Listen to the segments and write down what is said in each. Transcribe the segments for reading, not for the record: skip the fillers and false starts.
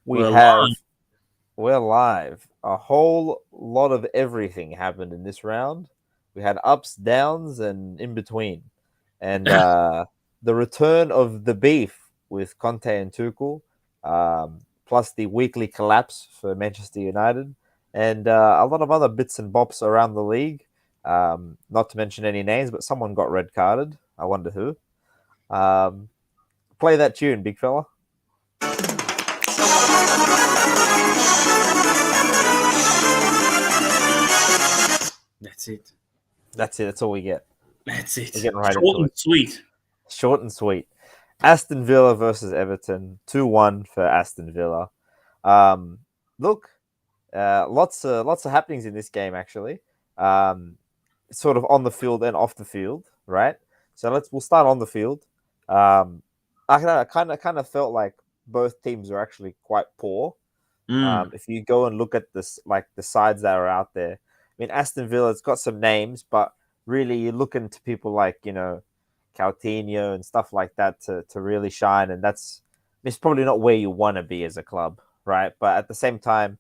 We We're have live. we're live. A whole lot of everything happened in this round. We had ups, downs, and in between. And the return of the beef with Conte and Tuchel, plus the weekly collapse for Manchester United, and a lot of other bits and bops around the league. Not to mention any names, but someone got red carded. I wonder who. Um, Play that tune, big fella. That's it. That's it. That's all we get. That's We're it. getting right Short into and it. sweet. Short and sweet. Aston Villa versus Everton, 2-1 for Aston Villa. Um, Look, lots of happenings in this game actually. Um, Sort of on the field and off the field, right? So we'll start on the field. Um, I kind of felt like both teams are actually quite poor. Mm. If you go and look at this, like the sides that are out there, I mean, Aston Villa's got some names, but really you're looking to people like Coutinho and stuff like that to really shine, and it's probably not where you want to be as a club, right? But at the same time,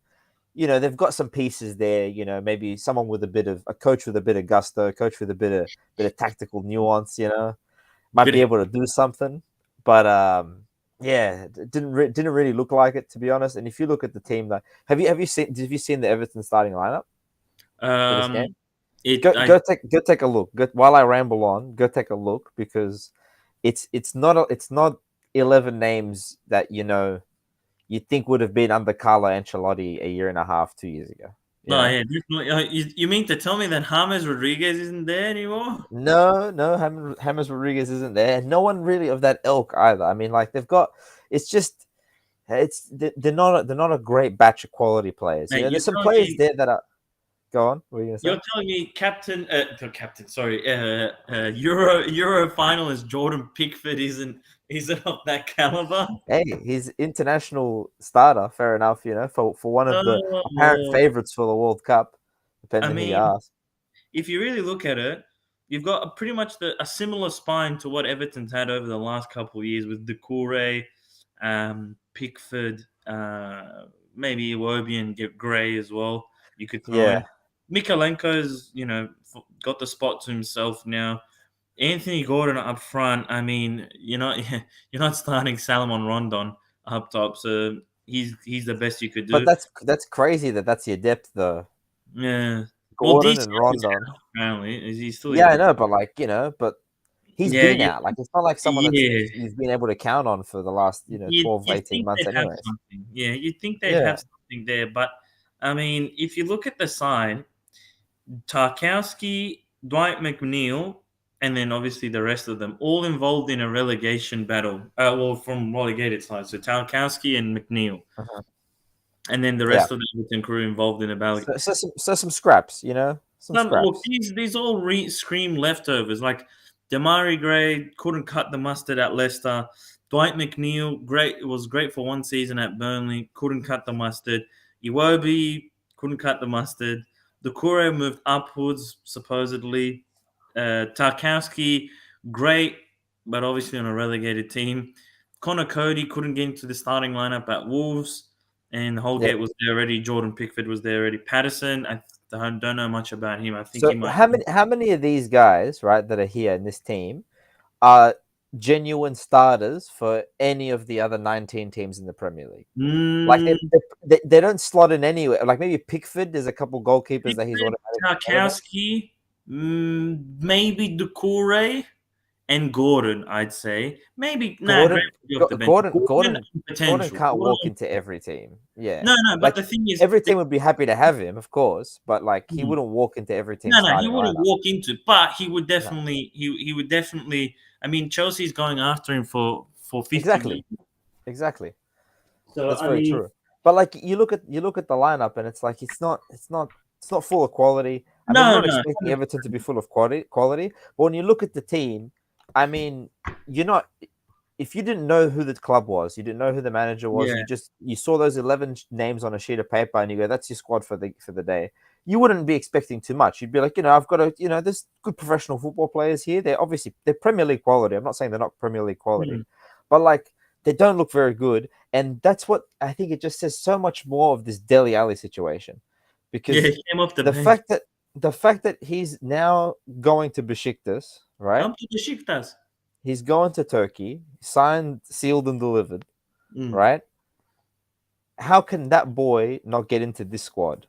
they've got some pieces there. Maybe someone with a coach with a bit of gusto, a coach with a bit of tactical nuance. Might Bit be of, able to do something. But yeah, it didn't really look like it, to be honest. And if you look at the team, that have you seen the Everton starting lineup for this um, game? it. Go take a look. While I ramble on, go take a look because it's not 11 names that you think would have been under Carlo Ancelotti a year and a half, 2 years ago. You No, know? yeah, definitely. You mean to tell me that James Rodriguez isn't there anymore? No, James Rodriguez isn't there. No one really of that ilk either. I mean, like they've got. It's just they're not a great batch of quality players. Mate, There's some players there that are. Go on. What are you gonna say? you're telling me captain, sorry, Euro finalist Jordan Pickford isn't of that caliber? Hey, he's international starter. Fair enough. For one of the Oh apparent Lord. favorites for the World Cup, I depending who you mean, ask. if you really look at it, you've got pretty much a similar spine to what Everton's had over the last couple of years with Doucouré, Pickford, maybe Iwobi and Gray as well. You could throw in Yeah, Mikalenko's, got the spot to himself now. Anthony Gordon up front. I mean, you're not starting Salomon Rondon up top, so he's the best you could but do. that's crazy that's your depth though. Yeah. Well, Gordon and DCL is Rondon. out apparently. Is he still Yeah, I injured? know, but but he's Yeah, been out. Like it's not like someone that's yeah. you've been able to count on for the last You'd 12, 18 think months, they'd have anyways. something. Yeah, you'd think they'd Yeah, have something there. But I mean, if you look at the side, Tarkowski, Dwight McNeil, and then obviously the rest of them, all involved in a relegation battle. Well, from relegated side, so Tarkowski and McNeil, uh-huh. and then the Yeah. rest of the Everton crew involved in a battle. So some scraps, some Look, scraps. these all scream leftovers. Like Damari Gray couldn't cut the mustard at Leicester. Dwight McNeil, great, it was great for one season at Burnley, couldn't cut the mustard. Iwobi couldn't cut the mustard. Doucouré moved upwards, supposedly. Tarkowski, great, but obviously on a relegated team. Connor Cody couldn't get into the starting lineup at Wolves, and Yeah. Holgate was there already. Jordan Pickford was there already. Patterson, I don't know much about him. I think he So might. how many of these guys, right, that are here in this team are genuine starters for any of the other 19 teams in the Premier League? Like Mm, they don't slot in anywhere. Like maybe Pickford, there's a couple goalkeepers that he's Pickford, automatically better than. Tarkowski, maybe Doucouré, and Gordon, I'd say. Maybe, nah, Grant Gordon, would be off the bench. Gordon, Gordon Gordon, and Gordon potential. can't walk Gordon, into every team. Yeah, no, no, but like the thing is, every team would be happy to have him, of course, but like he hmm, wouldn't walk into every team no, no, he starting wouldn't lineup. walk into it, but he would No, definitely, he would definitely. I mean, Chelsea's going after him for 50 exactly, million. exactly. So That's I very mean, true. But like you look at the lineup, and it's like it's not full of quality. I mean, I'm no, not no, expecting Everton to be full of quality, but when you look at the team, I mean, you're not. If you didn't know who the club was, you didn't know who the manager was, yeah, you saw those 11 names on a sheet of paper, and you go, "That's your squad for the day." You wouldn't be expecting too much. You'd be like, I've got there's good professional football players here. They're Premier League quality. I'm not saying they're not Premier League quality, hmm, but like they don't look very good, and that's what I think. It just says so much more of this Dele Alli situation, Yeah, because he came off the the bench. fact that he's now going to Besiktas, right? Come to the Besiktas. He's going to Turkey, signed, sealed, and delivered, Mm. right? How can that boy not get into this squad?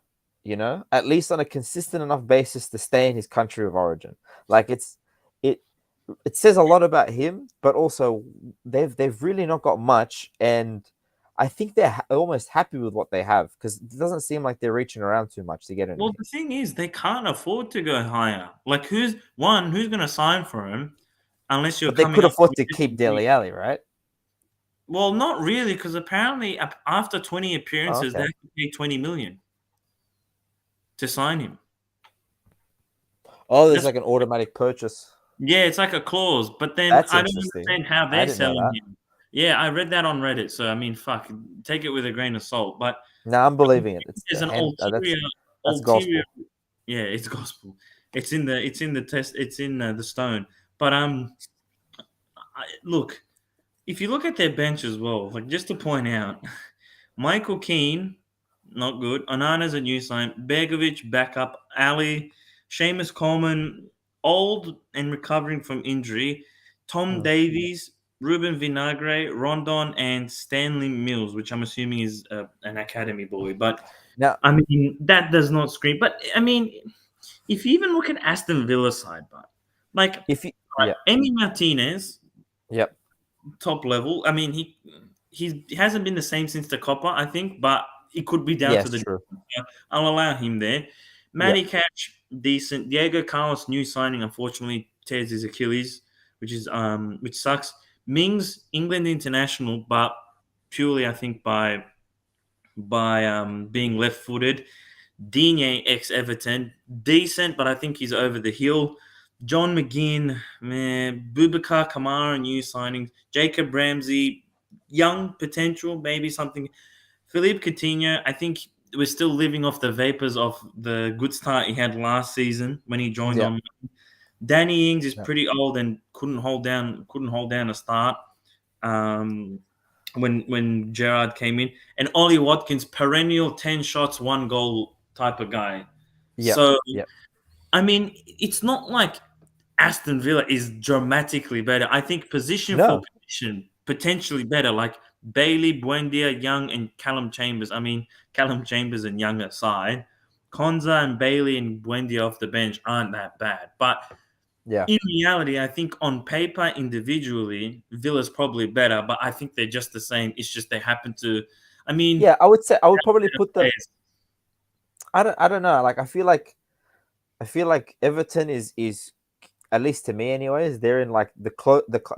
At least on a consistent enough basis to stay in his country of origin. Like it it says a lot about him, but also they've really not got much, and I think they're almost happy with what they have, because it doesn't seem like they're reaching around too much to get Well, anything. the thing is, they can't afford to go higher. Like, who's going to sign for him unless you're But they coming could up afford with to this keep big. Dele Alli, right? Well, not really, because apparently after 20 Oh, appearances, they okay. have to pay 20 million to sign him. Oh, there's That's like an automatic purchase. Yeah, it's like a clause. But then That's I don't interesting. understand how I they're didn't know selling that. him. Yeah, I read that on Reddit. So I mean, fuck, take it with a grain of salt. But No, I'm believing it. It's there's the an hand. That's ulterior. gospel. Yeah, it's gospel. It's in the test. It's in the stone. But look, if you look at their bench as well, like just to point out, Michael Keane, not good. Onana's a new sign. Begovic backup. Ali, Seamus Coleman, old and recovering from injury. Tom Mm. Davies, Ruben Vinagre, Rondon, and Stanley Mills, which I'm assuming is an academy boy. But Now, I mean, that does not scream. But I mean, if you even look at Aston Villa side, but like, if you, right, yeah, Emi Martinez, yep, top level. I mean, he hasn't been the same since the Copper, I think, but it could be down to yes, the. true, I'll allow him there. yep, Matty Catch, decent. Diego Carlos, new signing, unfortunately tears his Achilles, which sucks. Mings, England international, but purely I think by being left-footed. Digne, ex Everton, decent, but I think he's over the hill. John McGinn, man, Boubacar Kamara, new signings. Jacob Ramsey, young potential, maybe something. Philippe Coutinho, I think we're still living off the vapors of the good start he had last season when he joined yep, on. Danny Ings is yep, pretty old and couldn't hold down a start. Um, when Gerard came in, and Ollie Watkins, perennial 10 shots, 1 goal type of guy. yep, So, yep. I mean, it's not like Aston Villa is dramatically better. I think position for No, position, potentially better, like Bailey, Buendia, Young, and Callum Chambers. I mean, Callum Chambers and Young aside, Konza and Bailey and Buendia off the bench aren't that bad. But yeah, in reality, I think on paper, individually, Villa's probably better, but I think they're just the same. It's just they happen to. I mean, yeah. I would say I would have probably better put them. players. I don't know. Like I feel like Everton is, at least to me anyways, they're in like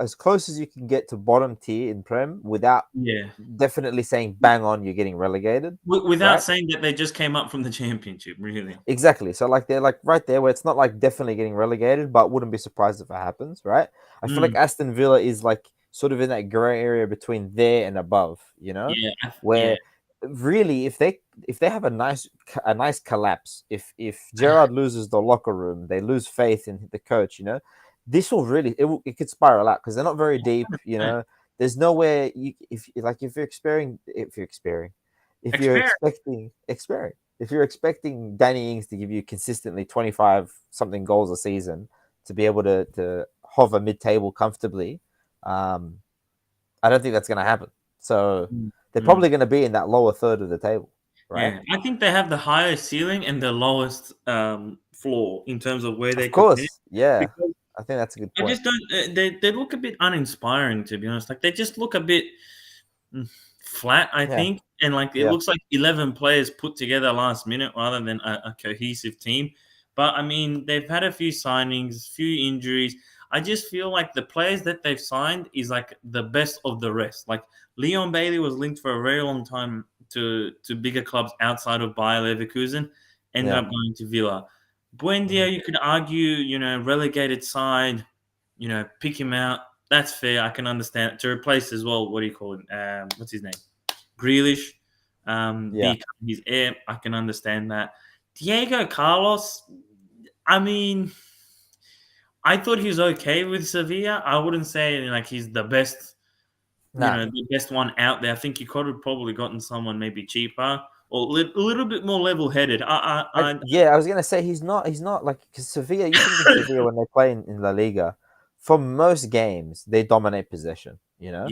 as close as you can get to bottom tier in Prem without Yeah, definitely saying bang on you're getting relegated, without right? saying that they just came up from the championship, really. Exactly. So like they're like right there where it's not like definitely getting relegated, but wouldn't be surprised if it happens, right? I feel like Mm, Aston Villa is like sort of in that gray area between there and above, yeah, yeah. where really if they have a nice collapse, if Gerard loses the locker room, they lose faith in the coach, this will really it could spiral out because they're not very deep, 100%. There's nowhere if you're Experience. expecting Danny Ings to give you consistently 25 something goals a season to be able to hover mid-table comfortably, um, I don't think that's going to happen. So Mm, they're mm. probably going to be in that lower third of the table, right? Yeah, I think they have the highest ceiling and the lowest floor in terms of where they Of could finish. course, yeah. Because I think that's a good I point. just don't. They look a bit uninspiring, to be honest. Like they just look a bit flat, I Yeah, think, and like it yeah, looks like 11 players put together last minute rather than a cohesive team. But I mean, they've had a few signings, few injuries. I just feel like the players that they've signed is like the best of the rest. Like Leon Bailey was linked for a very long time to bigger clubs outside of Bayer Leverkusen, ended yeah. up going to Villa. Mhm. Buendia, you could argue, relegated side, pick him out. That's fair. I can understand to replace as well. What do you call it? What's his name? Grealish. Yeah, Become his heir. I can understand that. Diego Carlos. I mean, I thought he was okay with Sevilla. I wouldn't say like he's the best Nah. the best one out there. I think you could have probably gotten someone maybe cheaper or a little bit more level-headed. I was gonna say he's not. He's not like because Sevilla. You think in Sevilla when they play in La Liga, for most games they dominate possession. Yeah,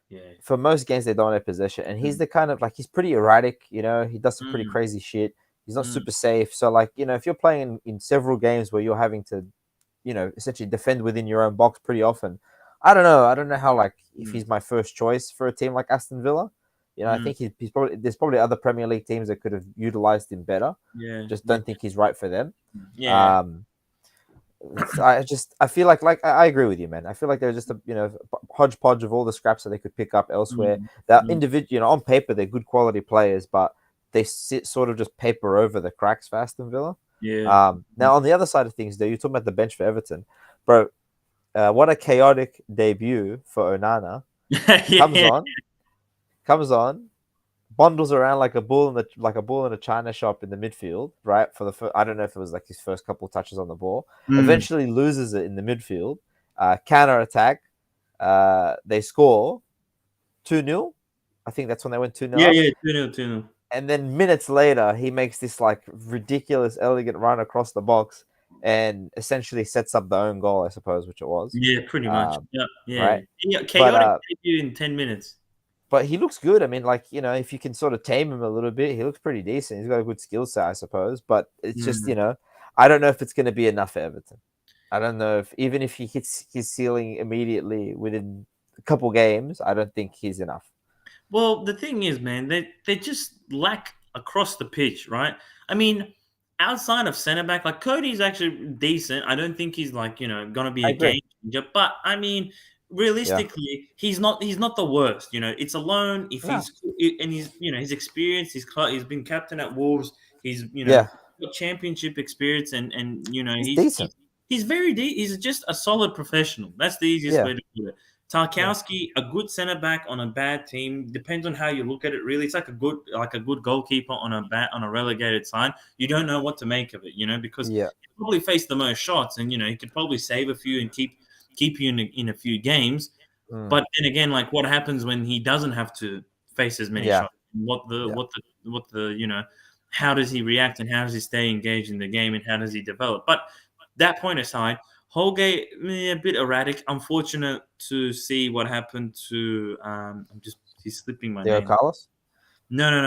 yeah. For most games they dominate possession, and he's Mm, the kind of like he's pretty erratic. He does some pretty mm, crazy shit. He's not mm, super safe. So like if you're playing in several games where you're having to essentially defend within your own box pretty often. I don't know. I don't know how like if mm, he's my first choice for a team like Aston Villa. I mm. think he's probably there's probably other Premier League teams that could have utilized him better. Yeah, Just yeah, don't think he's right for them. yeah. Um, I feel like I agree with you, man. I feel like they're just a hodgepodge of all the scraps that they could pick up elsewhere. Mm, That mm, individual, on paper they're good quality players, but they sit sort of just paper over the cracks for Aston Villa. yeah. Now on the other side of things, though, you're talking about the bench for Everton, bro. What a chaotic debut for Onana. Comes Yeah. on, comes on, bundles around like a bull in a china shop in the midfield, right? For I don't know if it was like his first couple of touches on the ball. Mm. Eventually loses it in the midfield. Counter attack. They score 2-0. I think that's when they went 2-0 Yeah, up. yeah, 2-0, 2-0. And then minutes later, he makes this like ridiculous, elegant run across the box and essentially sets up the own goal, I suppose, which it was. Yeah, pretty much. Um, Yeah, yeah. right. Yeah, But chaotic debut in 10 minutes. he looks good. I mean, like if you can sort of tame him a little bit, he looks pretty decent. He's got a good skill set, I suppose. But it's just Mm. I don't know if it's going to be enough for Everton. I don't know if even if he hits his ceiling immediately within a couple games, I don't think he's enough. Well, the thing is, man, they just lack across the pitch, right? I mean, outside of centre back, like Cody's actually decent. I don't think he's like gonna be I a agree. game changer, but I mean, Yeah. realistically, he's not the worst. It's a loan. If No. he's he's experienced. He's been captain at Wolves. He's Yeah. got championship experience, and He's he's decent. he's very he's just a solid professional. That's the easiest Yeah. way to put it. Yeah. Tarkowski, a good centre back on a bad team, depends on how you look at it. Really, it's like a good goalkeeper on a relegated side. You don't know what to make of it, because Yeah. he probably faced the most shots, and he could probably save a few and keep you in a few games. Mm. But then again, like what happens when he doesn't have to face as many Yeah. shots? Yeah. What the how does he react and how does he stay engaged in the game and how does he develop? But that point aside, Holgate, a bit erratic. Unfortunate to see what happened to. He's slipping my Diego name. Carlos. No, no,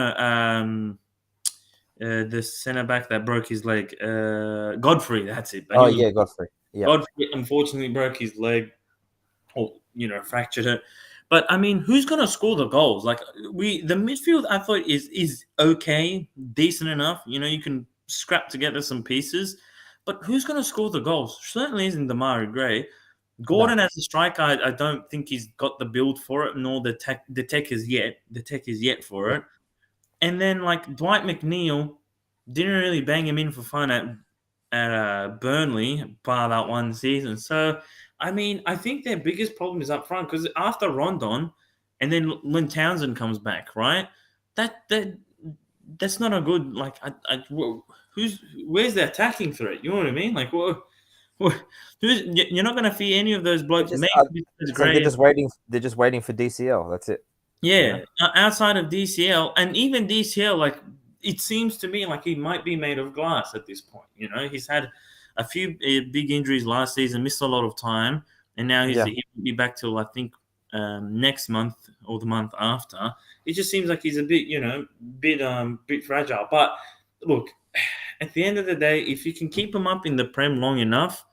no. The centre back that broke his leg, Godfrey. That's it. I Oh knew it was yeah, Godfrey. Yeah. Godfrey. Unfortunately, broke his leg, or fractured it. But I mean, who's gonna score the goals? Like the midfield, I thought is okay, decent enough. You can scrap together some pieces, but who's gonna score the goals? Certainly isn't Damari Gray. No. Gordon as a striker, I don't think he's got the build for it, nor the tech. The tech is yet for Yeah. it. And then like Dwight McNeil didn't really bang him in for fun at Burnley, bar that one season. So I mean, I think their biggest problem is up front because after Rondon, and then when Townsend comes back, right? That's not a good like. Where's the attacking threat? You know what I mean? Like, you're not going to feed any of those They blokes. just Maybe it's it's like they're Gray. just waiting. They're just waiting for DCL. That's it. You know. Yeah, outside of DCL, and even DCL, like it seems to me like he might be made of glass at this point. He's had a few big injuries last season, missed a lot of time, and now Yeah. he won't be back till I think next month or the month after. It just seems like he's a bit, bit fragile. But look, at the end of the day, if you can keep him up in the Prem long enough,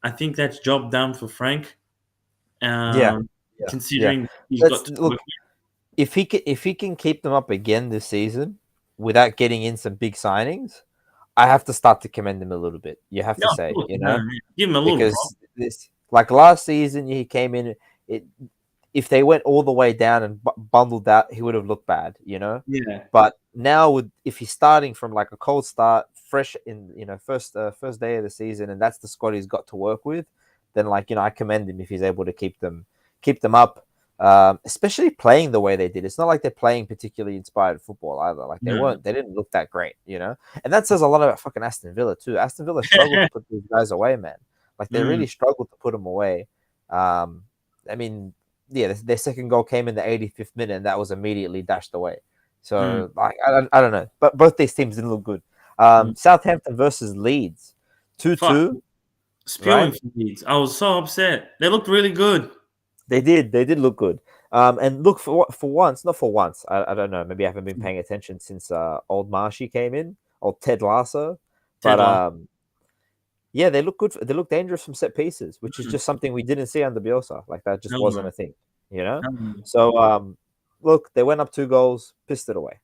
I think that's job done for Frank. Yeah. Um, Yeah. Yeah. considering he's Let's got to work. look. If he can keep them up again this season without getting in some big signings, I have to start to commend him a little bit. You have No, to of say, course, no, no, give him a little prop. because this like last season he came in. It if they went all the way down and bundled out, he would have looked bad. Yeah, But now if he's starting from like a cold start, fresh in first day of the season, and that's the squad he's got to work with, then I commend him if he's able to keep them up. Especially playing the way they did. It's not like they're playing particularly inspired football either. Like no, they didn't look that great. And that says a lot about fucking Aston Villa too. Aston Villa struggled to put these guys away, man. Like they mm, really struggled to put them away. I mean, yeah, their second goal came in the 85th minute, and that was immediately dashed away. Mm, So like I don't know, but both these teams didn't look good. mm. Southampton versus Leeds, two Fuck, two, spewing right? for Leeds. I was so upset. They looked really good. They did look good. And look for once, not for once. I don't know. Maybe I haven't been paying attention since old Marshy came in, or Ted Lasso, but Ted Lasso. yeah, they look good. They look dangerous from set pieces, which is Mm, just something we didn't see under Bielsa. Like that just hell wasn't no. a thing, you know. Hell no. So look, they went up 2 goals, pissed it away.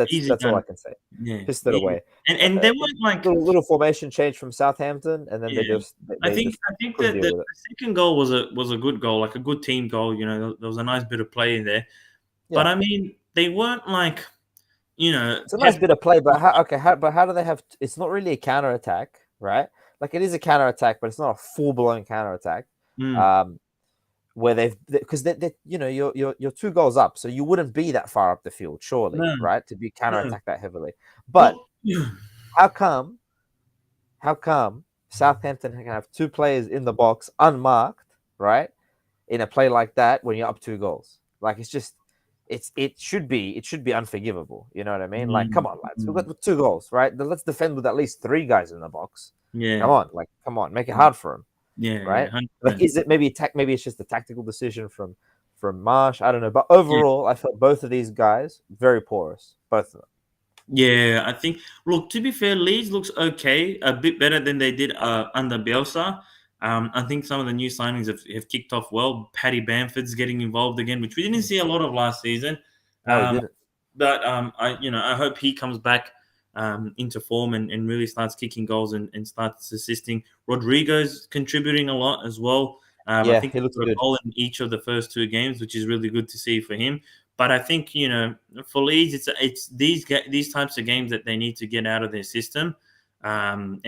Easy That's all I done. can say. Yeah. Pissed it Easy. away. And they weren't like, Little formation change from Southampton, and then yeah. they just I think couldn't that deal with the it. second goal was a good goal, like a good team goal. You know, there was a nice bit of play in there. But Yeah, I mean, they weren't like, it's a nice Pep. bit of play, but how do they have? It's not really a counter attack, right? Like it is a counter attack, but it's not a full blown counter attack. Mm, Um, where because you know you're 2 goals up, so you wouldn't be that far up the field, surely, no, right? To be counter no. attack that heavily. But Well, how come how come Southampton can have 2 players in the box unmarked, right? In a play like that when you're up 2 goals. Like it's just it should be unforgivable. You know what I mean? Like, come mm, on, lads. We've mm, got 2 goals, right? Then let's defend with at least 3 guys in the box. yeah, Come on, make it hard for them, yeah, right? Like, 100%. is it maybe it's just a tactical decision from Marsh? I don't know, but overall, I felt both of these guys very porous, both of them. Yeah, I think. Look, to be fair, Leeds looks okay, a bit better than they did under Bielsa. I think some of the new signings have kicked off well. Paddy Bamford's getting involved again, which we didn't see a lot of last season. No, we Um, didn't. but I hope he comes back into form and really starts kicking goals and starts assisting. Rodrigo's contributing a lot as well. I Yeah, think he he looks got a good. goal in each of the first 2 games, which is really good to see for him. But I think for Leeds, it's these types of games that they need to get out of their system, and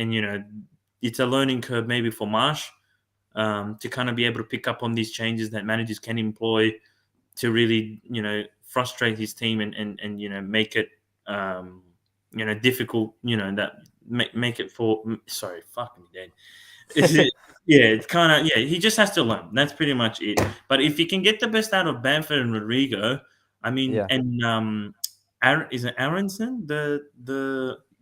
it's a learning curve maybe for Marsh to kind of be able to pick up on these changes that managers can employ to really frustrate his team and make it difficult that make it for sorry fucking dead. Yeah, it's kind of yeah. He just has to learn. That's pretty much it. But if he can get the best out of Bamford and Rodrigo, I mean, Yeah, and is it Aronson the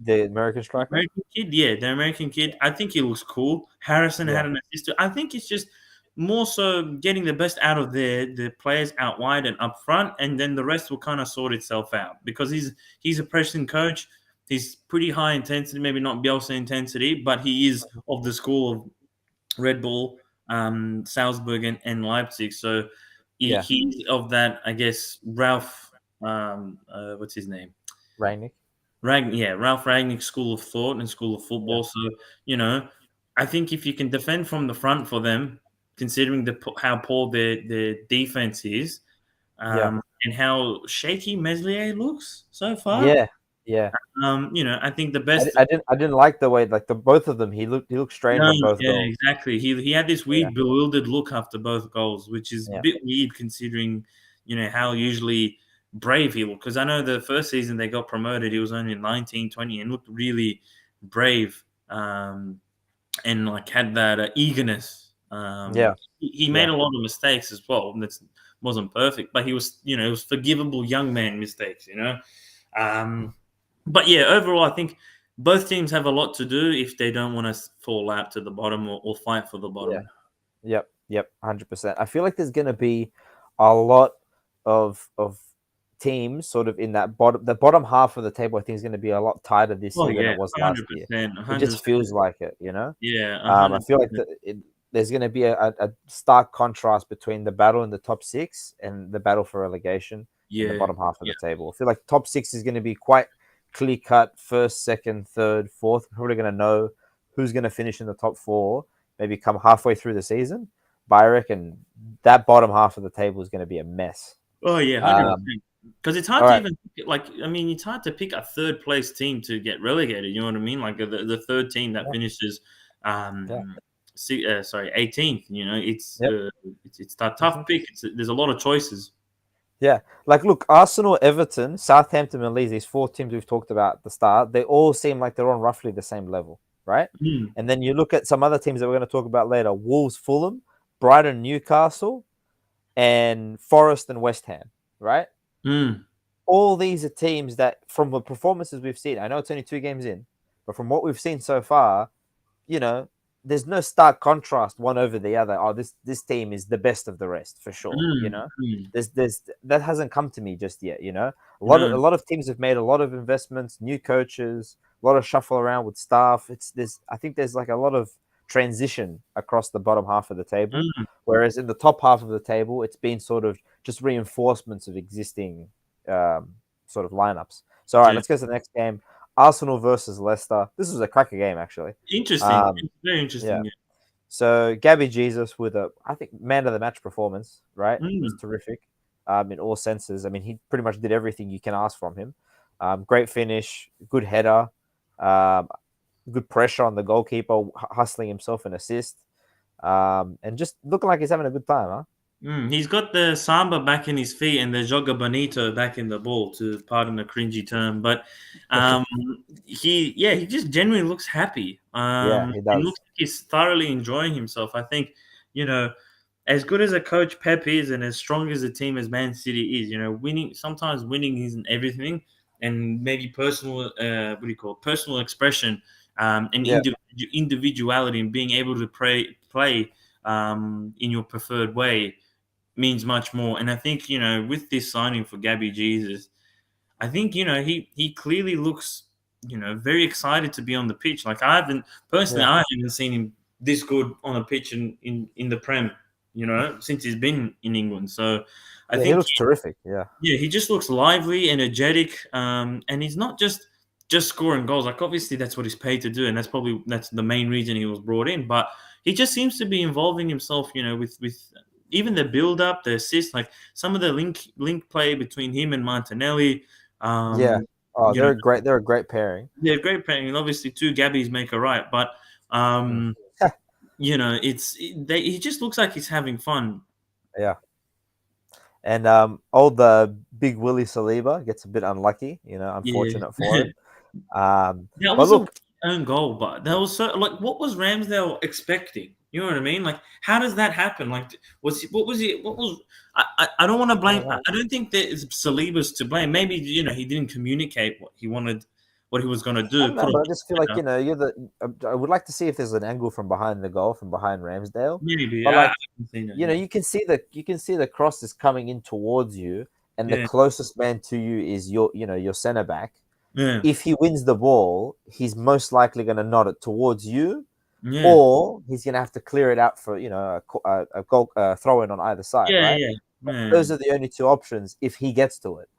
the American striker. American kid? Yeah, the American kid. I think he looks cool. Harrison Yeah, had an assist. I think it's just more so getting the best out of the players out wide and up front, and then the rest will kind of sort itself out because he's a pressing coach. He's pretty high intensity, maybe not Bielsa intensity, but he is of the school of Red Bull, Salzburg, and Leipzig. So yeah, he's of that, I guess, Ralph. What's his name? Rangnick. Ralph Ragnick school of thought and school of Yeah, football. So you know, I think if you can defend from the front for them, considering how poor their defense is, yeah, and how shaky Meslier looks so far, yeah, yeah. I think the best. I didn't like the way like the both of them. He looked strange No, on both yeah, goals. exactly. He had this Yeah, weird bewildered look after both goals, which is a yeah, bit weird considering, how usually brave he looked. Because I know the first season they got promoted, he was only 19, 20, and looked really brave, and like had that eagerness. yeah, He made yeah, a lot of mistakes as well. That wasn't perfect, but he was, it was forgivable young man mistakes. Um, but yeah, overall, I think both teams have a lot to do if they don't want to fall out to the bottom or fight for the yeah. bottom. Yep, 100%. I feel like there's gonna be a lot of teams sort of in the bottom half of the table. I think is going to be a lot tighter this Oh year than yeah, it was last year. 100%, It just 100%. feels like it, you know. Yeah, I feel like 100%. there's going to be a stark contrast between the battle in the top six and the battle for relegation in the Yeah, bottom half of yeah, the table. I feel like top six is going to be quite clear cut. First, second, third, fourth. We're probably going to know who's going to finish in the top four. Maybe come halfway through the season. But I reckon that bottom half of the table is going to be a mess. Oh yeah, 100%. Because it's hard All to right. even it's hard to pick a third place team to get relegated. You know what I mean? Like the third team that Yeah. finishes, Yeah. 18th. Yep. It's a tough pick. There's a lot of choices. Yeah. Like, look, Arsenal, Everton, Southampton, and Leeds, these 4 teams we've talked about at the start, they all seem like they're on roughly the same level, right? Mm. And then you look at some other teams that we're going to talk about later: Wolves, Fulham, Brighton, Newcastle. and Forest and West Ham, right? Mm, All these are teams that, from the performances we've seen, I know it's only 2 games in, but from what we've seen so far, you know, there's no stark contrast one over the other. Oh, this team is the best of the rest for sure. mm. There's that hasn't come to me just yet. No. A lot of teams have made a lot of investments, new coaches, a lot of shuffle around with staff. It's there's I think there's like a lot of transition across the bottom half of the table, Mm, whereas in the top half of the table, it's been sort of just reinforcements of existing um, sort of lineups. So all right, yeah. let's go to the next game. Arsenal versus Leicester. This was a cracker game actually. Interesting. Um, It's very yeah. interesting. Yeah. So Gabby Jesus with a, I think, man of the match performance. Right, it was Mm, terrific, in all senses. I mean, he pretty much did everything you can ask from him. Great finish, good header, um, good pressure on the goalkeeper, hustling himself an assist, and just looking like he's having a good time, huh? He's got the samba back in his feet and the joga bonito back in the ball, to pardon the cringy term. But um, he just genuinely looks happy. Yeah, he And looks does. like he's thoroughly enjoying himself. I think, you know, as good as a coach Pep is, and as strong as a team as Man City is, winning isn't everything, and maybe personal, what do you call it? Personal expression, and Yeah, individuality, and being able to play in your preferred way means much more. And I think, with this signing for Gabby Jesus, I think, he clearly looks, very excited to be on the pitch. Like yeah, I haven't seen him this good on a pitch in the Prem, since he's been in England. So I yeah. He think, looks terrific. Yeah, yeah, he just looks lively, energetic, and he's not just scoring goals. Like, obviously that's what he's paid to do, and that's the main reason he was brought in. But he just seems to be involving himself, with even the build up, the assist, like some of the link play between him and Martinelli. yeah. Um, Oh, you know, they're a great pairing. they're great playing, and obviously two Gabbies make a right. But Mm. he just looks like he's having fun. Yeah. And old Big Willie Saliba gets a bit unlucky, Yeah. unfortunate for him. That But was a look, own goal, but that was so, like, what was Ramsdale expecting? You know what I mean? Like, how does that happen? Like, what was he? What was? I don't want to I don't blame. I know. I don't think that is Saliba's to blame. Maybe, he didn't communicate what he wanted, what he was going to I do. don't know, Put but on I just feel like Twitter. you're the. I would like to see if there's an angle from behind the goal, from behind Ramsdale. Maybe But I like, haven't seen it. Yeah, you can see the cross is coming in towards you, and the yeah, closest man to you is your center back. yeah, If he wins the ball, he's most likely going to nod it towards you, yeah, or he's going to have to clear it out for a goal throw in on either side, yeah, right? yeah. Those Man. are the only two options if he gets to it.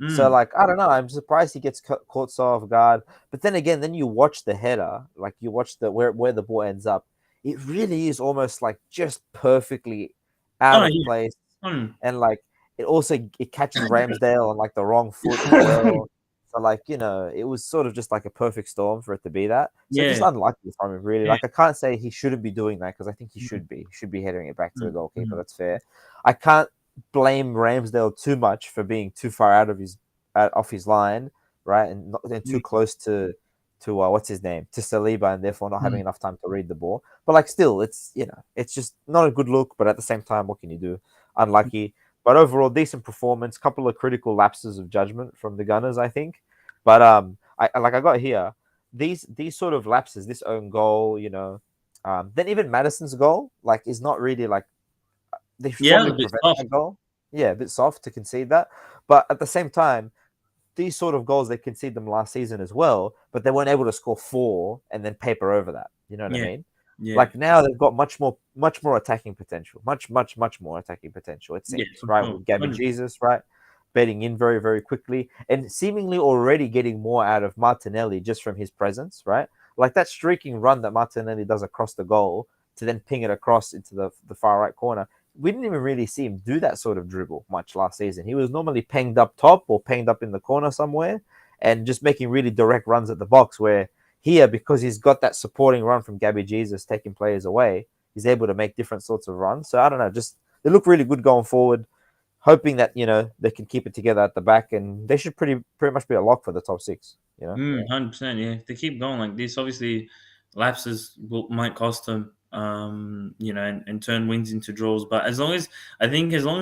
So, Mm. like, I don't know. I'm surprised he gets caught so off guard. But then again, then you watch the header, like you watch the where the ball ends up. It really is almost like just perfectly out Oh of yeah. place, Mm. and like it catches Ramsdale on like the wrong foot as well. So like it was sort of just like a perfect storm for it to be that. So just Yeah. unlucky from him, really. Yeah. Like I can't say he shouldn't be doing that because I think he Mm, should be. He should be heading it back to the mm, goalkeeper. mm. That's fair. I can't blame Ramsdale too much for being too far out of off his line, right, and too Mm, close to what's his name, to Saliba, and therefore not having mm, enough time to read the ball. But like still, it's just not a good look. But at the same time, what can you do? Unlucky. But overall, decent performance. Couple of critical lapses of judgment from the Gunners, I think. But I got here these sort of lapses, this own goal, then even Madison's goal, like, is not really like they should Yeah, it was probably a bit prevent soft. that goal. Yeah, a bit soft to concede that. But at the same time, these sort of goals they conceded them last season as well, but they weren't able to score four and then paper over that. You know what I Yeah, mean? yeah, Like now they've got much more attacking potential. Much more attacking potential, it yeah, seems, for right? sure. With Gabby 100%. Jesus, right? Betting in very, very quickly and seemingly already getting more out of Martinelli just from his presence, right? Like that streaking run that Martinelli does across the goal to then ping it across into the far right corner. We didn't even really see him do that sort of dribble much last season. He was normally pinged up top or pinged up in the corner somewhere and just making really direct runs at the box where here, because he's got that supporting run from Gabby Jesus taking players away, he's able to make different sorts of runs. So I don't know, just they look really good going forward. Hoping that they can keep it together at the back, and they should pretty much be a lock for the top six. 100%. Yeah, if they keep going like this, obviously lapses might cost them. and turn wins into draws. But as long as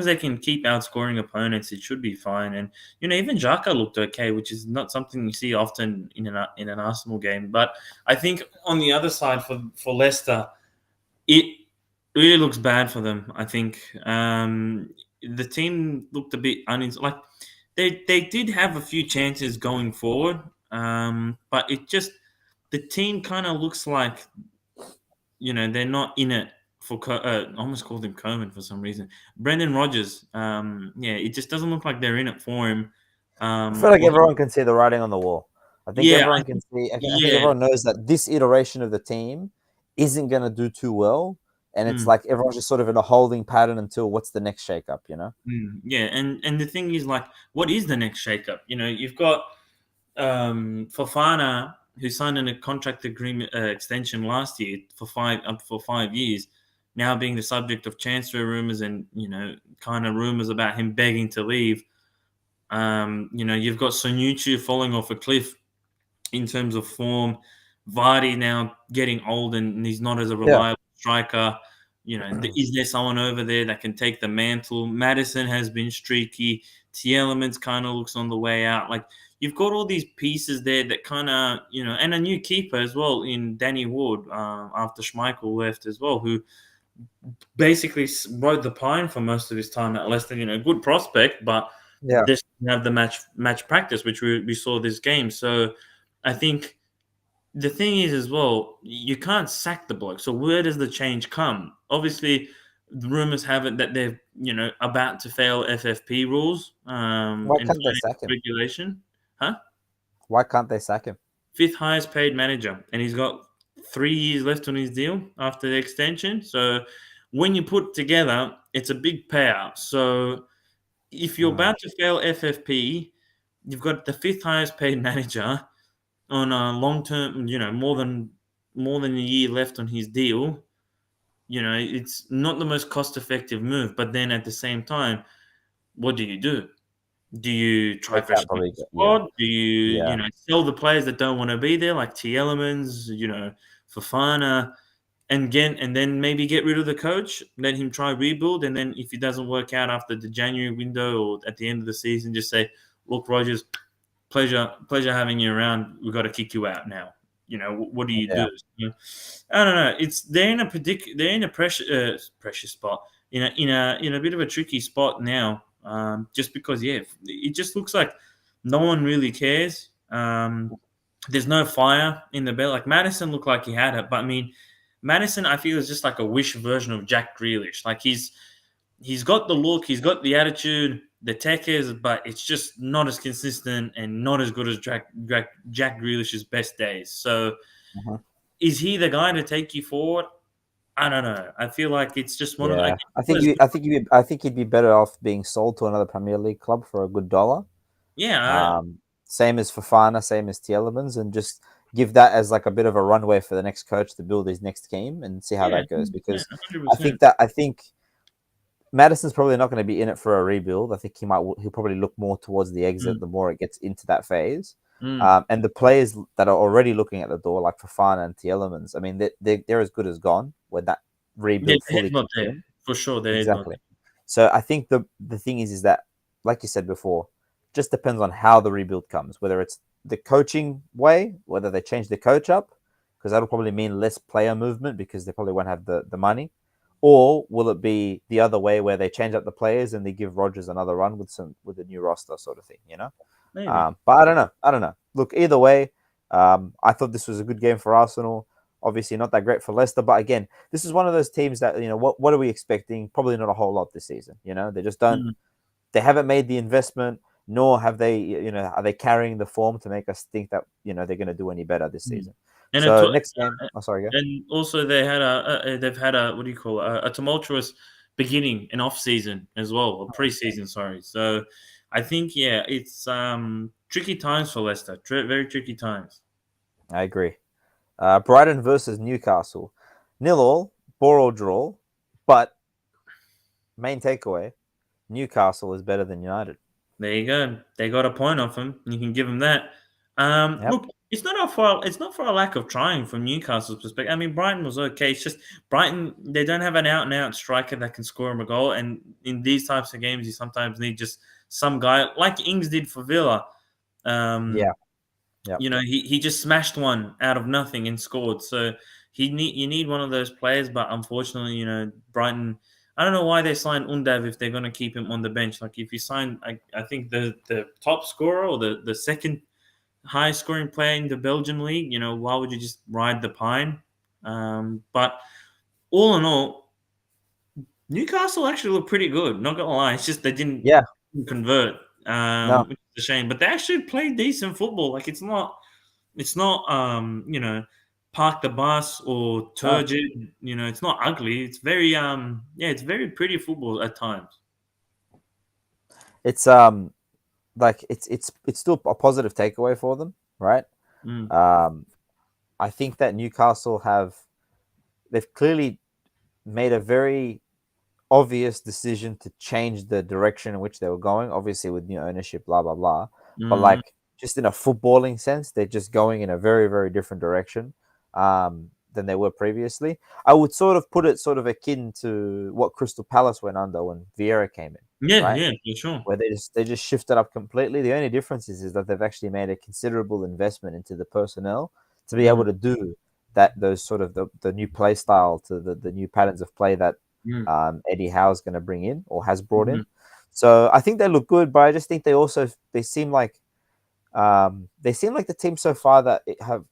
they can keep outscoring opponents, it should be fine. And even Xhaka looked okay, which is not something you see often in an Arsenal game. But I think on the other side for Leicester, it really looks bad for them. I think the team looked a bit like they did have a few chances going forward, but it just the team kind of looks like they're not in it for. I almost called him Coleman for some reason. Brendan Rodgers. Yeah, it just doesn't look like they're in it for him. I feel like Or everyone can see the writing on the wall. I think yeah, everyone can see. I think yeah. everyone knows that this iteration of the team isn't going to do too well, and it's Mm, like everyone's just sort of in a holding pattern until what's the next shakeup, you know? yeah, and the thing is, like, what is the next shakeup? You've got Fofana, who signed a contract agreement extension last year for 5 years, now being the subject of transfer rumors and kind of rumors about him begging to leave. You've got Sonuchu falling off a cliff in terms of form. Vardy now getting old and he's not as a Yeah, reliable striker. Is there someone over there that can take the mantle? Madison has been streaky. Elements kind of looks on the way out. Like, you've got all these pieces there that kind of, and a new keeper as well in Danny Ward after Schmeichel left as well, who basically rode the pine for most of his time at Leicester. Good prospect, but yeah. just didn't have the match practice, which we saw this game. So I think the thing is as well, you can't sack the bloke. So where does the change come? Obviously, the rumors have it that they're about to fail FFP rules Why and can't they finance sack him? regulation. Huh? Why can't they sack him? Fifth highest paid manager, and he's got 3 years left on his deal after the extension. So when you put together, it's a big payout. So if you're Uh, about to fail FFP, you've got the fifth highest paid manager on a long term, more than a year left on his deal. It's not the most cost effective move. But then at the same time, what do you do? Do you try they fresh can't start probably. the Yeah, squad? Do you, yeah, sell the players that don't want to be there, like Elements, Fafana, and then maybe get rid of the coach, let him try rebuild, and then if it doesn't work out after the January window or at the end of the season, just say, "Look, Rogers, pleasure having you around. We've got to kick you out now." What do you yeah. do? I don't know. They're in a precious spot, in a bit of a tricky spot now. Just because, yeah, it just looks like no one really cares. There's no fire in the belt. Like, Madison looked like he had it, but I mean, Madison, I feel, is just like a wish version of Jack Grealish. Like, he's got the look, he's got the attitude, the tech is, but it's just not as consistent and not as good as Jack Grealish's best days. So, Uh-huh. is he the guy to take you forward? I don't know. I feel like it's just one of the. I Yeah, guess one of those I think he'd be better off being sold to another Premier League club for a good dollar. yeah, Same as Fafana, same as Tielemans, and just give that as like a bit of a runway for the next coach to build his next team and see how yeah, that goes. 100%, Because 100%. I think Madison's probably not going to be in it for a rebuild. I think he'll probably look more towards the exit Mm, the more it gets into that phase. mm. And the players that are already looking at the door, like Fafana and Tielemans, I mean, they're as good as gone when that Yeah, rebuild the head's fully not kicks there in. for sure. The head's not Exactly. So I think the thing is that, like you said before, just depends on how the rebuild comes. Whether it's the coaching way, whether they change the coach up, because that'll probably mean less player movement because they probably won't have the money, or will it be the other way where they change up the players and they give Rogers another run with a new roster sort of thing, you know? there. Maybe. But I don't know. I don't know. Look, either way, I thought this was a good game for Arsenal. Obviously, not that great for Leicester, but again, this is one of those teams that what are we expecting? Probably not a whole lot this season. They just don't. Mm. They haven't made the investment, nor have they. Are they carrying the form to make us think that they're going to do any better this Mm. season? And So next game, oh sorry, go. and also they've had a, what do you call it, a tumultuous beginning, an off season as well, or pre-season. Sorry. So I think, yeah, it's tricky times for Leicester. Very tricky times. I agree. Brighton versus Newcastle, 0-0, bore or draw, but main takeaway: Newcastle is better than United. There you go. They got a point off him. You can give them that. Yep. Look, It's not for a lack of trying from Newcastle's perspective. I mean, Brighton was okay. It's just Brighton, they don't have an out and out striker that can score him a goal. And in these types of games, you sometimes need just some guy like Ings did for Villa. Yeah, Um, yeah, he just smashed one out of nothing and scored. So you need one of those players, but unfortunately, Brighton. I don't know why they signed Undav if they're going to keep him on the bench. Like if you sign, I think the top scorer or the second highest scoring player in the Belgian league, why would you just ride the pine? But all in all, Newcastle actually looked pretty good. Not gonna lie, it's just they didn't yeah. convert, No, which is a shame. But they actually played decent football. Like it's not park the bus or no. turgid. It's not ugly. It's very yeah, it's very pretty football at times. It's like it's still a positive takeaway for them, right? Mm, Um, I think that Newcastle they've clearly made a very obvious decision to change the direction in which they were going. Obviously, with new ownership, blah blah blah. But mm, like, just in a footballing sense, they're just going in a very very different direction than they were previously. I would sort of put it sort of akin to what Crystal Palace went under when Vieira came in, yeah, right? yeah, for sure. Where they just shifted up completely. The only difference is that they've actually made a considerable investment into the personnel to be able Mm, to do those sort of the new play style to the new patterns of play that mm, Eddie Howe's going to bring in or has brought mm, in. So I think they look good, but I just think they seem like the team so far that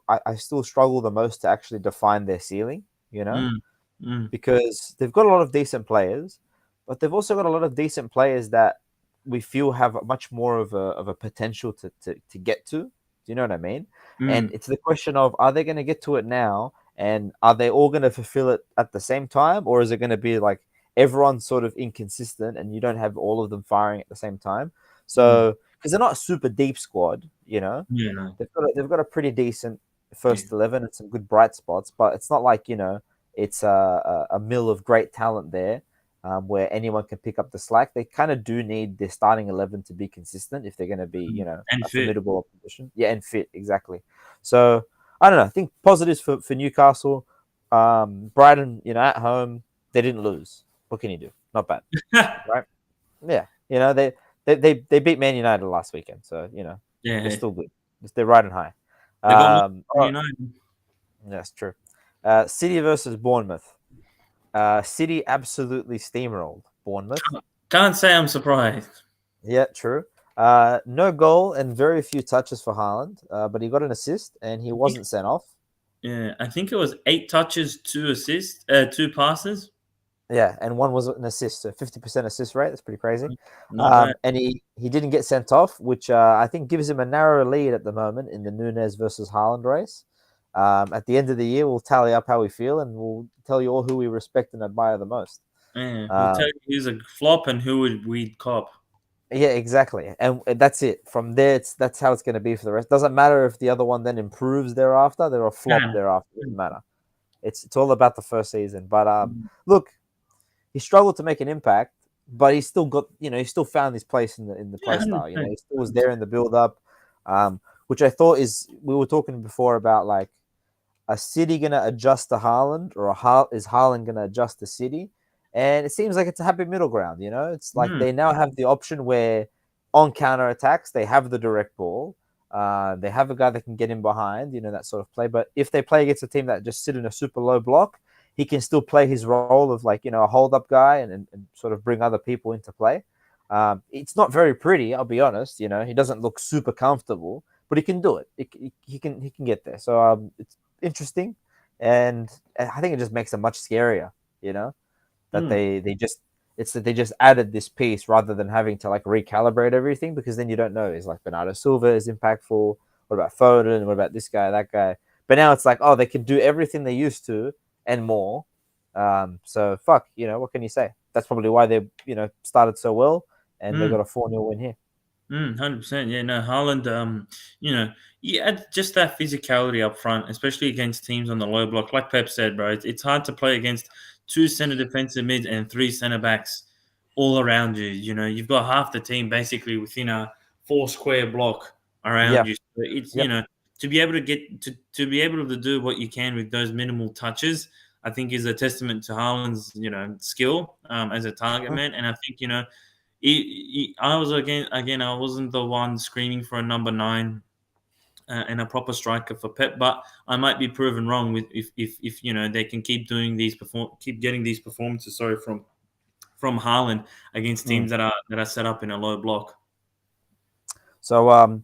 I still struggle the most to actually define their ceiling. You know, mm, mm, because they've got a lot of decent players, but they've also got a lot of decent players that we feel have much more of a potential to get to. Do you know what I mean? And mm, it's the question of, are they going to get to it now, and are they all going to fulfill it at the same time, or is it going to be like everyone's sort of inconsistent and you don't have all of them firing at the same time? mm. So because they're not a super deep squad, Yeah, no, they've got a pretty decent yeah. first 11 and some good bright spots, but it's not like it's a mill of great talent there, where anyone can pick up the slack. They kind of do need their starting 11 to be consistent if they're going to be, And a fit. formidable opposition. Yeah, and fit, exactly. So, I don't know. I think positives for Newcastle. Brighton, at home, they didn't lose. What can you do? Not bad, right? Yeah. They beat Man United last weekend. So, they're Yeah, still good. They're riding high. they got more All than right. United. That's true. City versus Bournemouth. City absolutely steamrolled Bournemouth. Can't say I'm surprised. Yeah, true. No goal and very few touches for Haaland, but he got an assist and he I think, wasn't sent off. yeah, I think it was 8 touches, 2 assists, 2 passes. Yeah, and one was an assist, so 50% assist rate. That's pretty crazy. Not bad. And he didn't get sent off, which I think gives him a narrower lead at the moment in the Nunez versus Haaland race. At the end of the year, we'll tally up how we feel and we'll tell you all who we respect and admire the most. Yeah, we'll tell Um, you who's a flop and who would we cop. Yeah, exactly. And that's it. From there, that's how it's going to be for the rest. Doesn't matter if the other one then improves thereafter. They're a flop Yeah. thereafter. Doesn't matter. It's all about the first season. But look, he struggled to make an impact, but he still got he still found his place in the Yeah, play style. 100%. He still was there in the build up, which I thought we were talking before about like a City going to adjust to Haaland or is Haaland going to adjust to City? And it seems like it's a happy middle ground. It's like Mm, they now have the option where on counter attacks they have the direct ball. They have a guy that can get in behind, that sort of play. But if they play against a team that just sit in a super low block, he can still play his role of like a hold up guy and sort of bring other people into play. It's not very pretty, I'll be honest. He doesn't look super comfortable, but he can do it. He can get there. So it's interesting, and I think it just makes it much scarier. You know that mm. they just added this piece rather than having to like recalibrate everything, because then you don't know, is like Bernardo Silva is impactful? What about Foden? What about this guy, that guy? But now it's like, oh, they can do everything they used to and more. So fuck, what can you say? That's probably why they started so well and they Mm. got a 4-0 win here. 100%. Yeah, no, Haaland, you know, you add just that physicality up front, especially against teams on the low block. Like Pep said, bro, it's hard to play against two center defensive mids and three center backs all around you. You've got half the team basically within a four square block around Yeah, you. So it's, yep. to be able to get to be able to do what you can with those minimal touches, I think is a testament to Haaland's skill as a target Mm. man. And I think I was again I wasn't the one screaming for a number 9 and a proper striker for Pep, but I might be proven wrong with if they can keep doing keep getting these performances. Sorry, from Haaland against Mm. teams that are set up in a low block. So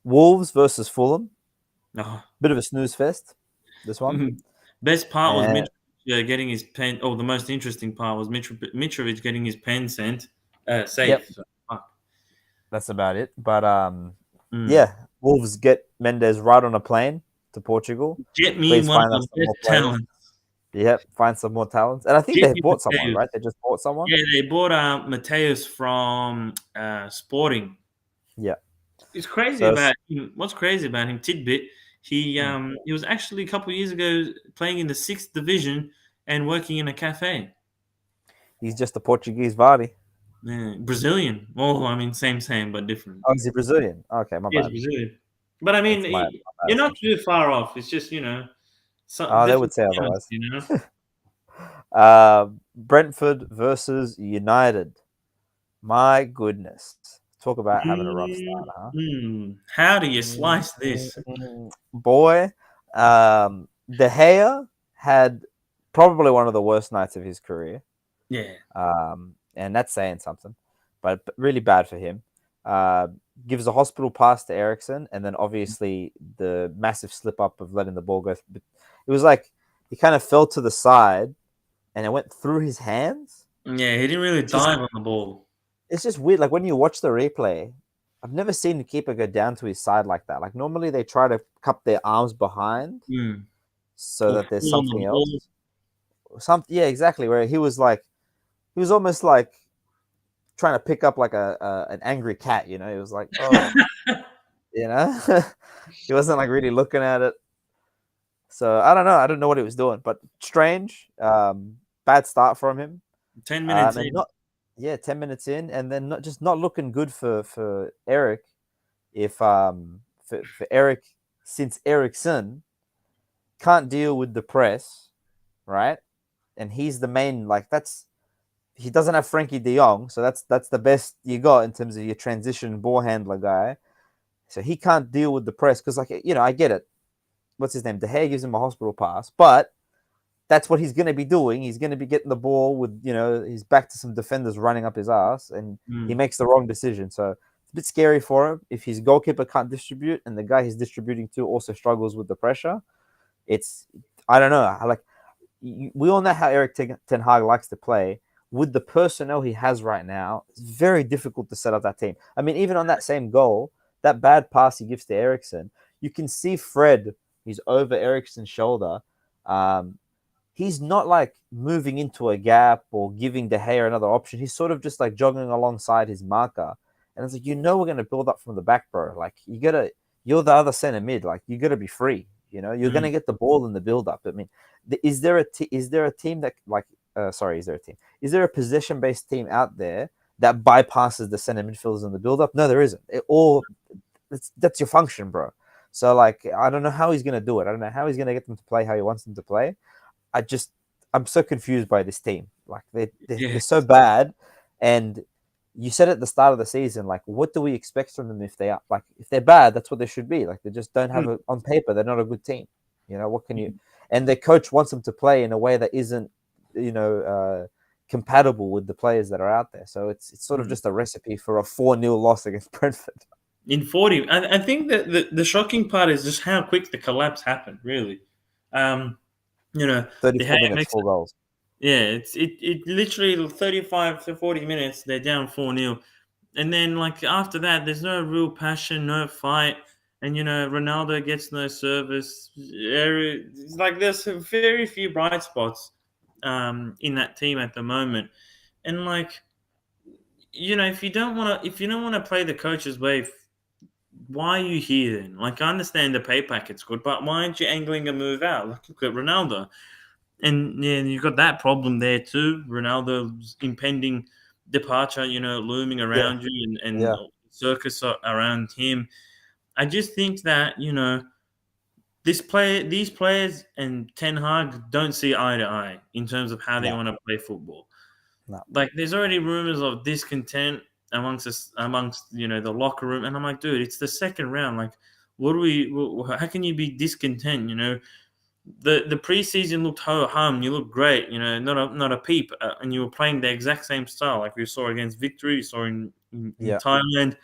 Wolves versus Fulham, Oh. bit of a snooze fest, this one. Best part was And Mitrovic getting his pen. Oh, the most interesting part was Mitrovic getting his pen yep, safe. So, that's about it. But mm. yeah, Wolves get Mendes right on a plane to Portugal. Get me Please one of find us the some best more players. talents. Yep, find some more talents. And I think Get they me bought someone, Mateus. right? They just bought someone. Yeah, they bought Mateus from Sporting. Yeah. It's crazy So about him. What's crazy about him? Tidbit. He mm, he was actually a couple of years ago playing in the 6th division and working in a cafe. he's just a Portuguese Vardy. Yeah, Brazilian. Well, I mean, same, but different. Oh, is he Brazilian? Okay, my He is bad. Brazilian. But I mean, That's my bad you're not assumption. too far off. It's just some Oh, they different would say talents. otherwise. Brentford versus United. My goodness. Talk about having a rough start, huh? How do you slice this? Boy, De Gea had probably one of the worst nights of his career. Yeah. And that's saying something, but really bad for him. Uh, Gives a hospital pass to Ericsson, and then obviously the massive slip up of letting the ball go. It was like he kind of fell to the side, and it went through his hands. Yeah, he didn't really Just dive on the ball. It's just weird. Like when you watch the replay, I've never seen the keeper go down to his side like that. Like normally they try to cup their arms behind so Or that there's pull on something the else. ball. Yeah, exactly. Where he was almost like trying to pick up like an angry cat. You know, he was like, oh, you know, he wasn't like really looking at it. So I don't know. I don't know what he was doing, but strange. Bad start from him. 10 minutes And in. not 10 minutes in, and then not looking good for Eric. If for Eric, since Ericsson can't deal with the press, right? And he's the main he doesn't have Frankie De Jong, so that's the best you got in terms of your transition ball handler guy. So he can't deal with the press because I get it. What's his name? De Gea gives him a hospital pass, but that's what he's going to be doing. He's going to be getting the ball with, his back to some defenders running up his ass, and he makes the wrong decision. So it's a bit scary for him. If his goalkeeper can't distribute and the guy he's distributing to also struggles with the pressure, I don't know. We all know how Eric Ten Hag likes to play. With the personnel he has right now, it's very difficult to set up that team. I mean, even on that same goal, that bad pass he gives to Ericsson, you can see Fred, he's over Ericsson's shoulder. He's not like moving into a gap or giving De Gea another option. He's sort of just like jogging alongside his marker. And it's like, we're going to build up from the back, bro. Like, you're the other center mid. Like, you got to be free. You're going to get the ball in the build up. I mean, is there a team that is there a team? Is there a possession-based team out there that bypasses the center midfielders in the build up? No, there isn't. That's your function, bro. So, like, I don't know how he's going to do it. I don't know how he's going to get them to play how he wants them to play. I'm so confused by this team. Like they're so bad, and you said at the start of the season, like, what do we expect from them if they're bad? That's what they should be. Like they just don't have it on paper. They're not a good team. What can you? And their coach wants them to play in a way that isn't, compatible with the players that are out there. So it's sort of just a recipe for a 4-0 loss against Brentford. In 40, I think that the shocking part is just how quick the collapse happened. Really, the 34 Hay minutes, makes 4 goals. Yeah, it literally 35 to 40 minutes, they're down 4-0. And then like after that, there's no real passion, no fight. And Ronaldo gets no service. It's like there's very few bright spots in that team at the moment. And like, if you don't want to play the coach's way, why are you here then? Like I understand the pay packet's good, but why aren't you angling a move out? Like look at Ronaldo. And yeah, you've got that problem there too. Ronaldo's impending departure, looming Yeah, around you and yeah. circus around him. I just think that, these players and Ten Hag don't see eye to eye in terms of how they No, want to play football. no. Like, there's already rumors of discontent amongst us, amongst the locker room, and I'm like, dude, it's the second round. Like, what do we? How can you be discontent? The preseason looked ho hum. You looked great. Not a peep, and you were playing the exact same style like we saw against Victory. You saw in Yeah. Thailand.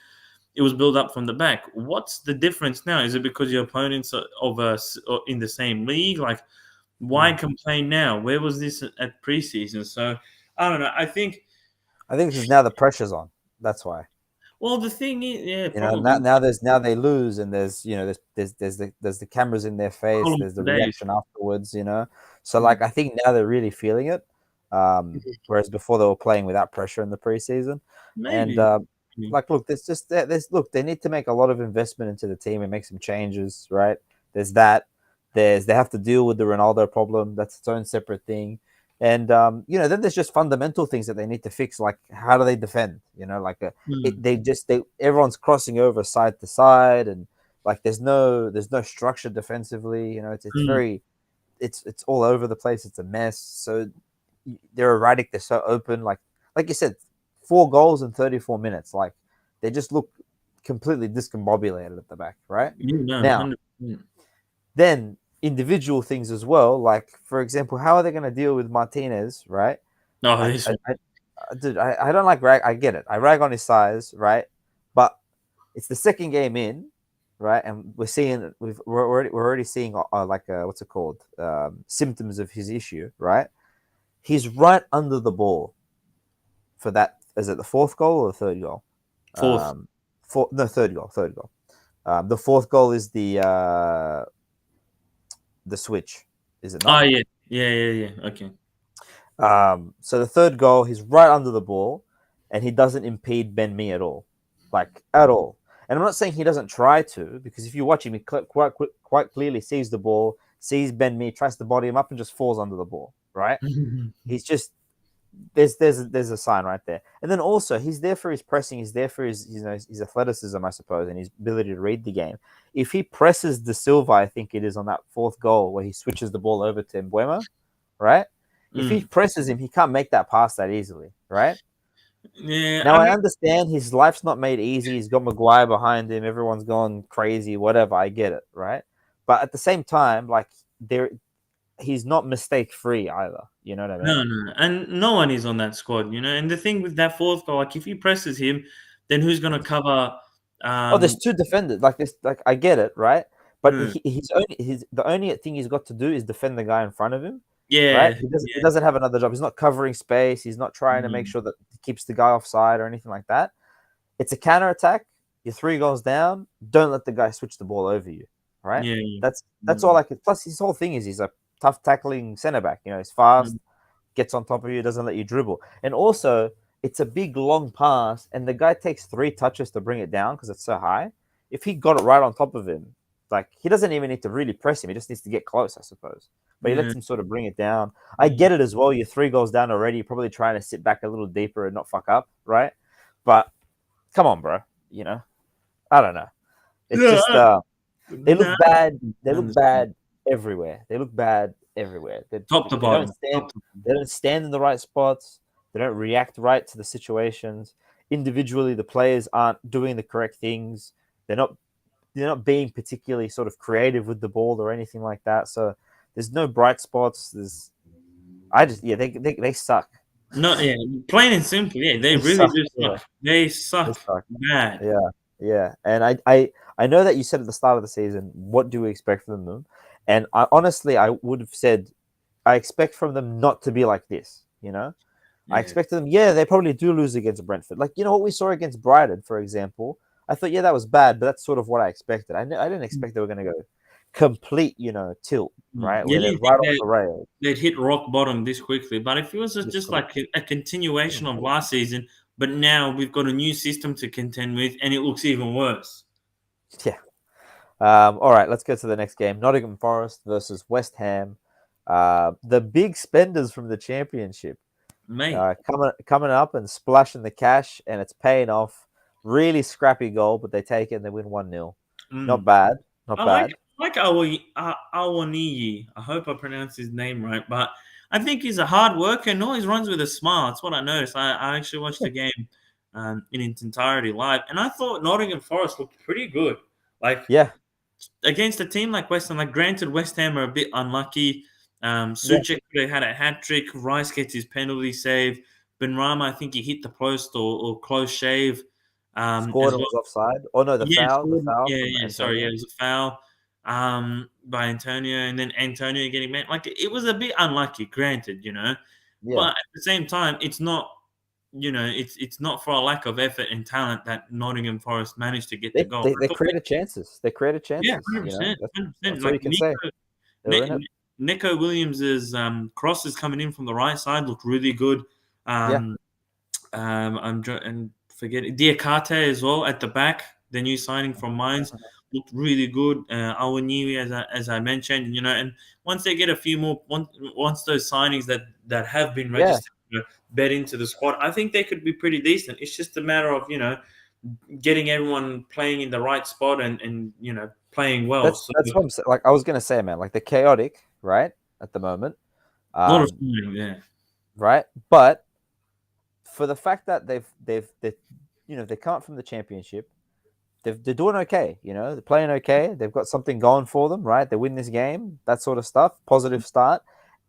It was built up from the back. What's the difference now? Is it because your opponents are of us in the same league? Like, why Mm. complain now? Where was this at preseason? So I don't know. I think. I think because now the pressure's on. That's why. Well, the thing is, yeah, Now, probably now they lose, and there's the cameras in their face. column There's the for days. reaction afterwards. So like Mm. I think now they're really feeling it. Whereas before they were playing without pressure in the preseason, and Maybe. Maybe. like look, there's look, they need to make a lot of investment into the team and make some changes, right? There's that. They have to deal with the Ronaldo problem. That's its own separate thing. And then there's just fundamental things that they need to fix, like how do they defend? Like Mm. they everyone's crossing over side to side, and like there's no structure defensively. It's Mm. very it's all over the place. It's a mess. So they're erratic. They're so open. Like you said, 4 goals in 34 minutes. Like they just look completely discombobulated at the back. Right No, now, 100%. then individual things as well. Like for example, how are they going to deal with Martinez? Right. No, I, this I, one. dude, I don't like rag. I get it. I rag on his size, right? But it's the second game in, right? And we're seeing we're already seeing like what's it called? Symptoms of his issue, right? He's right under the ball for that. Is it the fourth goal or the third goal? Fourth. No, third goal. Third goal. The fourth goal is the switch, is it Oh, not? yeah. Yeah, yeah, yeah. Okay. So the third goal, he's right under the ball, and he doesn't impede Ben Mee at all, like at all. And I'm not saying he doesn't try to, because if you watch him, he quite clearly sees the ball, sees Ben Mee, tries to body him up, and just falls under the ball. Right? He's just there's a sign right there. And then also he's there for his pressing, he's there for his athleticism, I suppose, and his ability to read the game. If he presses De Silva, I think it is on that fourth goal where he switches the ball over to Mbuema, right? If he Mm. presses him, he can't make that pass that easily, right? Yeah, Now I I mean, understand his life's not made easy. He's got Maguire behind him. Everyone's gone crazy. Whatever. I get it, right? But at the same time, like he's not mistake free either. You know what I mean? no, and no one is on that squad. And the thing with that fourth goal, like, if he presses him, then who's going to cover? Oh, there's Um, two defenders. Like this, like I get it, right? But mm, the only thing he's got to do is defend the guy in front of him, right? yeah, He doesn't have another job. He's not covering space. He's not trying to make mm, sure that he keeps the guy offside or anything like that. It's a counter attack. You're 3 goals down. Don't let the guy switch the ball over you, right? yeah, That's all mm, I could. Plus, his whole thing is he's a tough tackling centre back. He's fast, mm, gets on top of you, doesn't let you dribble, and also it's a big long pass, and the guy takes 3 touches to bring it down because it's so high. If he got it right on top of him, like he doesn't even need to really press him. He just needs to get close, I suppose. But he yeah, lets him sort of bring it down. I mm. get it as well. You're 3 goals down already. You're probably trying to sit back a little deeper and not fuck up, right? But come on, bro. I don't know. It's No, just they no, look bad. They I look understand. bad everywhere. They look bad everywhere. They, Top to they don't bottom, stand. top to bottom. They don't stand in the right spots. They don't react right to the situations. Individually, the players aren't doing the correct things. They're not. They're not being particularly sort of creative with the ball or anything like that. So there's no bright spots. They suck. No, yeah, plain and simple. Yeah, they They really suck. do Yeah, suck. They they suck suck. bad. Yeah, yeah. And I know that you said at the start of the season, what do we expect from them? And I would have said, I expect from them not to be like this. I Yeah. expected them. Yeah, they probably do lose against Brentford. Like what we saw against Brighton, for example. I thought, yeah, that was bad, but that's sort of what I expected. I didn't expect they were going to go complete, tilt, right, You where they're didn't think right off the rails. they'd hit rock bottom this quickly, but if it was This just quick. like a continuation of last season, but now we've got a new system to contend with, and it looks even worse. Yeah. All right, let's go to the next game. Nottingham Forest versus West Ham. The big spenders from the championship Mate, coming up and splashing the cash, and it's paying off. Really scrappy goal, but they take it and they win 1-0. Not mm. bad. Not I like bad. like Awoniyi. I hope I pronounced his name right, but I think he's a hard worker and always runs with a smile. That's what I noticed. I actually watched the game in its entirety live, and I thought Nottingham Forest looked pretty good. Like Yeah, against a team like West Ham, like granted, West Ham are a bit unlucky. yeah. Suchek could have had a hat trick. Rice gets his penalty save. Benrahma, I think he hit the post or close shave Scored as and well. was offside. Oh no, Yeah, the scored. foul Yeah, from yeah. Sorry, yeah, Antonio. it was a foul by Antonio, and then Antonio getting banned. Like it was a bit unlucky, granted, Yeah, but at the same time, it's not. It's not for a lack of effort and talent that Nottingham Forest managed to get the they, goal. they I they thought created chances. They created yeah, chances. 100%, That's 100%. that's all Like you can say. They were in it. Nico Williams's crosses coming in from the right side looked really good. Yeah. Um, and forget Diakate as well at the back. The new signing from Mines looked really good. Awaniyi, as I mentioned, and once they get a few more, once those signings that have been Yeah, registered, bet into the squad, I think they could be pretty decent. It's just a matter of getting everyone playing in the right spot and playing well. that's So that's what I'm saying. Like I was gonna say, man. Like they're chaotic, right, at the moment. a lot of Um, signing, yeah. right, but for the fact that they come up from the championship, they're doing okay. They're playing okay. They've got something going for them, right? They win this game, that sort of stuff. Positive start,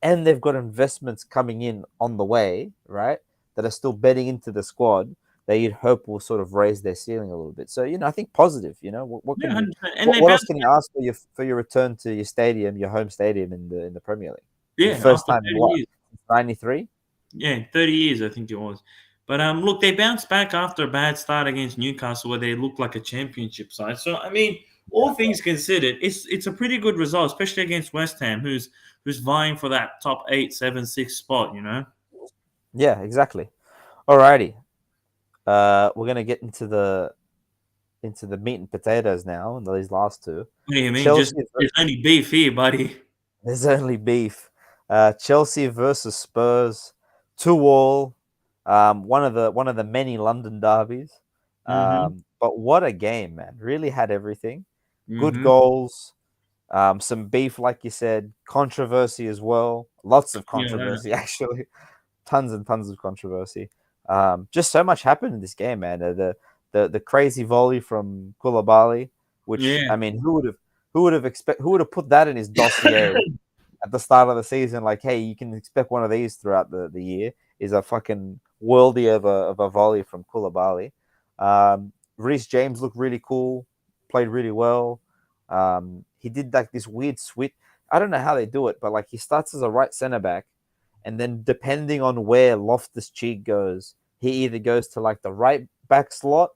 and they've got investments coming in on the way, right? That are still betting into the squad that you'd hope will sort of raise their ceiling a little bit. So I think positive. What Yeah, can you 100%. And what, they what else bounced can you ask for your return to your stadium, your home stadium in the Premier League for the yeah, first after time in 30 what years. 93? Yeah, 30 years, I think it was. But look, they bounced back after a bad start against Newcastle, where they looked like a championship side. So I mean, all things considered, it's a pretty good result, especially against West Ham, who's vying for that top 8, 7, 6 spot. Yeah, exactly. Alrighty. We're gonna get into the meat and potatoes now, and these last two. What do you mean? Just Chelsea, there's only beef here, buddy. there's only beef. Chelsea versus Spurs, 2-2. One of the many London derbies. Mm-hmm. But what a game, man! Really had everything. Good Mm-hmm. goals. Some beef, like you said. Controversy as well. Lots of Yeah. controversy, actually. Tons and tons of controversy. Just so much happened in this game, man. The crazy volley from Koulibaly, which Yeah. I mean, who would have put that in his dossier at the start of the season? Like, hey, you can expect one of these throughout the year. Is a fucking worldy of a volley from Koulibaly. Reece James looked really cool, played really well. He did like this weird switch. I don't know how they do it, but like he starts as a right center back, and then depending on where Loftus Cheek goes, he either goes to like the right back slot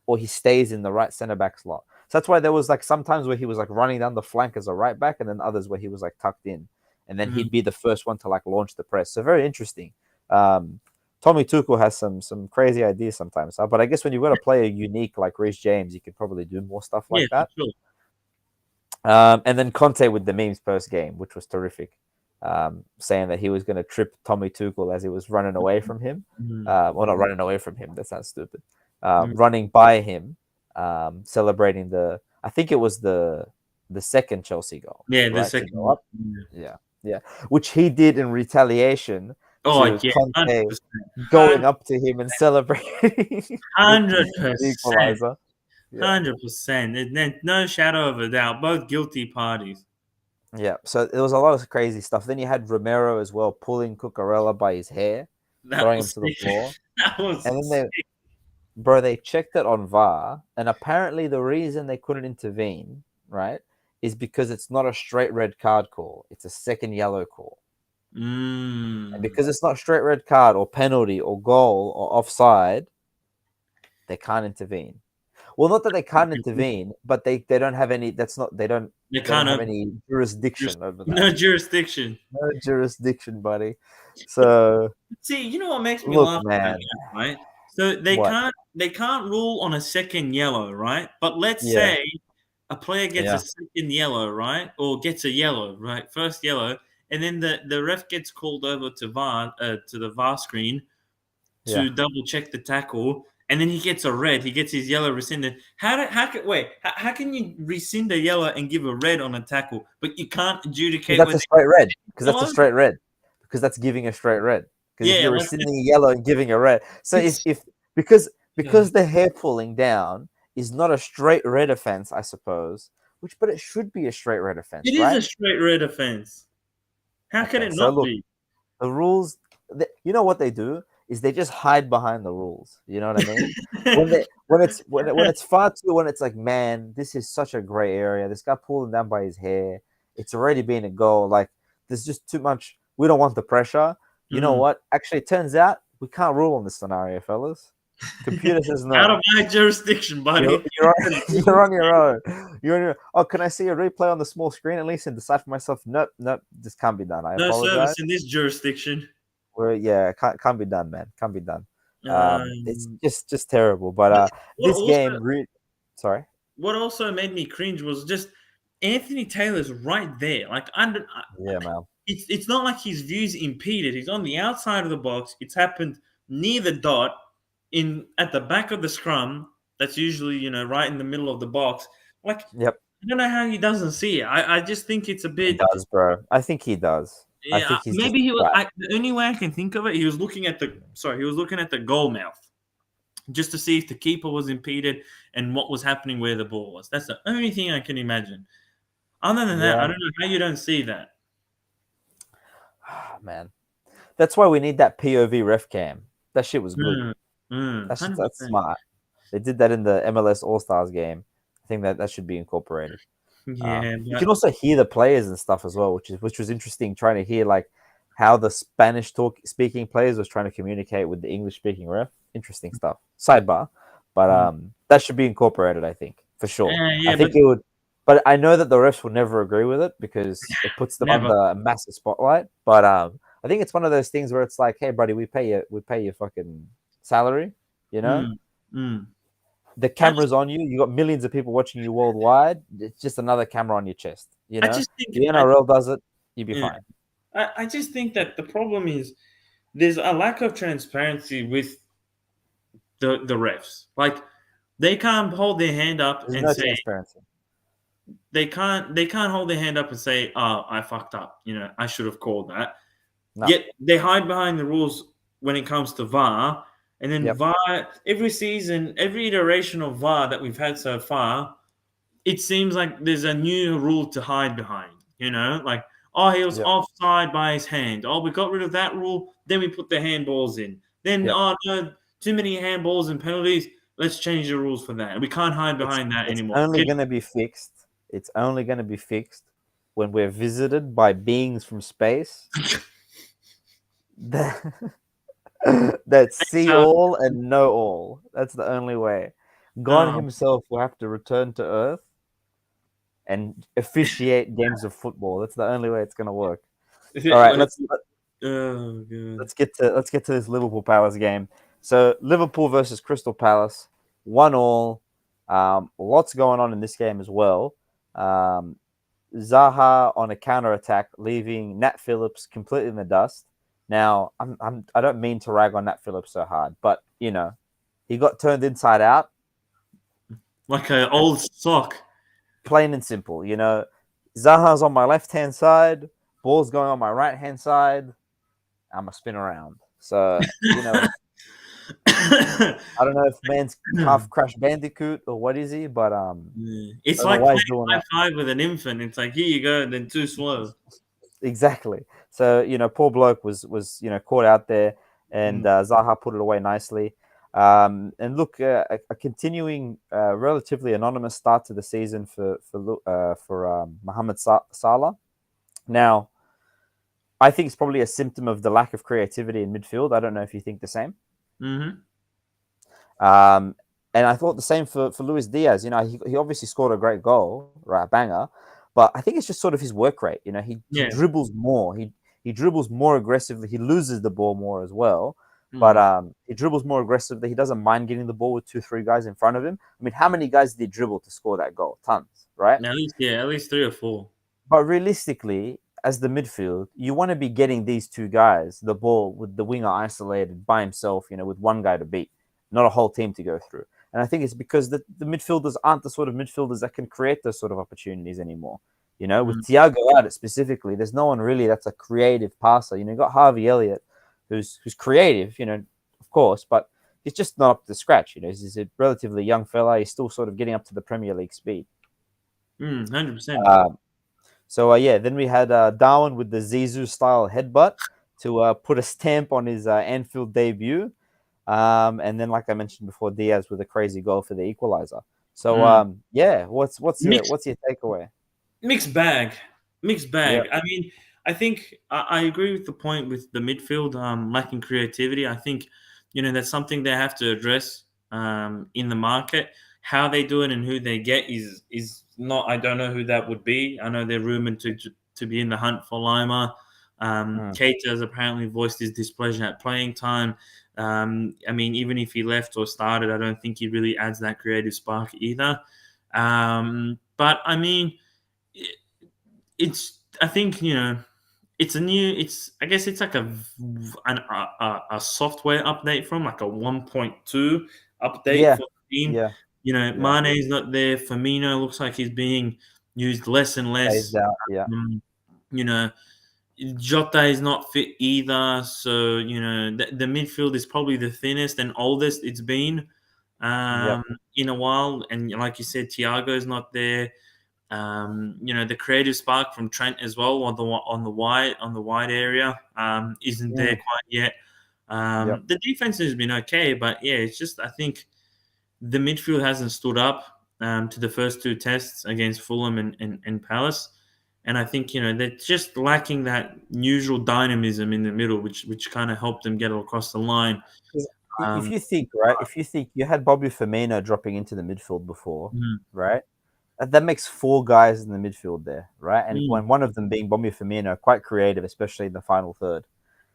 or he stays in the right center back slot. So that's why there was like sometimes where he was like running down the flank as a right back, and then others where he was like tucked in, and then he'd Mm. be the first one to like launch the press. So very interesting. Um, Tommy Tuchel has some crazy ideas sometimes, huh? But I guess when you've got a player unique like Reece James, you could probably do more stuff Yeah, like for that. sure. And then Conte with the memes post game, which was terrific, saying that he was going to trip Tommy Tuchel as he was running away from him. Mm. Well, not running away from him. That sounds stupid. Mm. Running by him, celebrating I think it was the second Chelsea goal, Yeah, the right, to second go one. up. Yeah, yeah, which he did in retaliation Oh, to yeah, Conte 100%. going up to him and celebrating the 100%. equalizer. Yeah. 100%. There's no shadow of a doubt. Both guilty parties. Yeah, so there was a lot of crazy stuff. Then you had Romero as well pulling Cucurella by his hair, That throwing him was to the sick. floor. That was And then sick. they checked it on VAR, and apparently the reason they couldn't intervene, right, is because it's not a straight red card call; it's a second yellow call. And Mm. because it's not straight red card or penalty or goal or offside, they can't intervene. Well, not that they can't intervene, but they don't have any. That's not They they don't can't have have any jurisdiction over that. no jurisdiction. No jurisdiction, buddy. So See, you know what makes me look, laugh about man. that, right? So they What? can't rule on a second yellow, right? But let's Yeah, say a player gets a yeah, second yellow, right? Or gets a yellow, right? First yellow, and then the ref gets called over to VAR to the VAR screen yeah, to double check the tackle, and then he gets a red. He gets his yellow rescinded. How can you rescind a yellow and give a red on a tackle, but you can't Because adjudicate that's a whether straight red. Because that's a yellow? straight red. Because that's giving a straight red. Because if Yeah, you're like rescinding a yellow and giving a red, so it's if because yeah. because the hair pulling down is not a straight red offense, I suppose. But it should be a straight red offense, It is right? a straight red offense. How can Okay, it so not look, be? the rules. You know what they do is they just hide behind the rules. You know what I mean? When it's far too when it's like, man, this is such a gray area. This guy pulling down by his hair. It's already been a goal. Like there's just too much. We don't want the pressure. You know Mm. what? Actually, it turns out we can't rule on this scenario, fellas. Computer says Out no. of my jurisdiction, buddy. You're on, you're on your own. You're on your. Oh, can I see a replay on the small screen at least and decide for myself? Nope, nope. This can't be done. I No apologize. service in this jurisdiction. Yeah, can't be done, man. Can't be done. It's Um, just terrible. But but what this also game, sorry. what also made me cringe was just Anthony Taylor's right there. Like Yeah, man. it's not like his view's impeded. He's on the outside of the box. It's happened near the dot in at the back of the scrum. That's usually right in the middle of the box. Like Yep, I don't know how he doesn't see it. I just think it's a he bit. does, bro. I think he does. I Yeah, think he's just maybe he was. crap. The only way I can think of it, he was looking at the. Sorry, he was looking at the goal mouth just to see if the keeper was impeded and what was happening where the ball was. That's the only thing I can imagine. Other than that, I Yeah, don't know how you don't see that. man. That's why we need that POV ref cam. That shit was good. That's 100%. smart. They did that in the MLS All Stars game. I think that should be incorporated. Yeah, You can but also hear the players and stuff as well, which was interesting. Trying to hear like how the Spanish speaking players was trying to communicate with the English speaking ref. Interesting stuff. Sidebar, but that should be incorporated. I think for sure. I yeah, but think it would, but I know that the refs will never agree with it because it puts them never. under a massive spotlight. But I think it's one of those things where it's like, hey, buddy, we pay you fucking salary. You know, Mm, mm. the I just, camera's on you. You got millions of people watching you worldwide. It's just another camera on your chest. You I know, just think, the NRL does it. You'd be yeah, fine. I just think that the problem is there's a lack of transparency with the refs. Like they can't hold their hand up There's and no say transparency. they can't hold their hand up and say, "Oh, I fucked up. I should have called that." No. Yet they hide behind the rules when it comes to VAR, and then Yep. VAR every season, every iteration of VAR that we've had so far, it seems like there's a new rule to hide behind. Like oh, he was Yep. offside by his hand. Oh, we got rid of that rule, then we put the handballs in. Then Yep. oh no, too many handballs and penalties. Let's change the rules for that. We can't hide It's behind that it's anymore. only gonna be fixed. It's only gonna be fixed when we're visited by beings from space that, that see So, all and know all. That's the only way. God um, Himself will have to return to Earth and officiate games of football. That's the only way it's gonna work. All right, oh god. let's get to this Liverpool Palace game. So Liverpool versus Crystal Palace, 1-1. Lots going on in this game as well. Zaha on a counter attack, leaving Nat Phillips completely in the dust. Now, I don't mean to rag on Nat Phillips so hard, but he got turned inside out, Like an old sock. plain and simple. Zaha's on my left hand side, ball's going on my right hand side. I'm a spin around. So I don't know if man's half Crash Bandicoot or what is he, but I It's don't know like why playing he's doing high that. five with an infant. It's like here you go, and then too slow. Exactly. So poor bloke was caught out there, and Mm. Zaha put it away nicely. And look, a continuing relatively anonymous start to the season for Mohamed Salah. Now, I think it's probably a symptom of the lack of creativity in midfield. I don't know if you think the same. Mm-hmm. And I thought the same for Luis Diaz. He obviously scored a great goal, right, a banger, but I think it's just sort of his work rate. He Yeah. dribbles more. He dribbles more aggressively. He loses the ball more as well, but Mm. he dribbles more aggressively. He doesn't mind getting the ball with 2, 3 guys in front of him. I mean, how many guys did he dribble to score that goal? Tons, right? At least 3 or 4. But realistically, as the midfield, you want to be getting these 2 guys the ball with the winger isolated by himself, with one guy to beat. not a whole team to go through. And I think it's because the midfielders aren't the sort of midfielders that can create those sort of opportunities anymore. With Mm. Thiago out it specifically, there's no one really that's a creative passer. You got Harvey Elliott, who's creative, of course, but he's just not up to scratch. He's a relatively young fella. He's still sort of getting up to the Premier League speed. 100%. So yeah, then we had Darwin with the Zizou style headbutt to put a stamp on his Anfield debut. And then, like I mentioned before, Diaz with a crazy goal for the equalizer. So Mm. yeah, what's your Mixed takeaway? Mixed bag. Mixed Yeah. bag. I mean, I think I agree with the point with the midfield lacking creativity. I think, that's something they have to address in the market. How they do it and who they get is not. I don't know who that would be. I know they're rumored to be in the hunt for Lima. Mm, Keita has apparently voiced his displeasure at playing time. I mean, even if he left or started, I don't think he really adds that creative spark either. But I mean, it's I think it's a new it's I guess it's like a software update from like a 1.2 update yeah, for the team. yeah, yeah. Mane's not there. Firmino looks like he's being used less and Phased less. out. Yeah, Um, you know, Jota is not fit either. So the midfield is probably the thinnest and oldest it's been yep. in a while. And like you said, Thiago's not there. The creative spark from Trent as well on the wide area isn't there Mm, quite yet. yep. The defense has been okay, but yeah, it's just I think the midfield hasn't stood up to the first two tests against Fulham and Palace, and I think they're just lacking that usual dynamism in the middle, which kind of helped them get across the line. 'Cause if Um, you think, right, if you think you had Bobby Firmino dropping into the midfield before, mm, right, that makes four guys in the midfield there, right, and mm, when one of them being Bobby Firmino, quite creative, especially in the final third.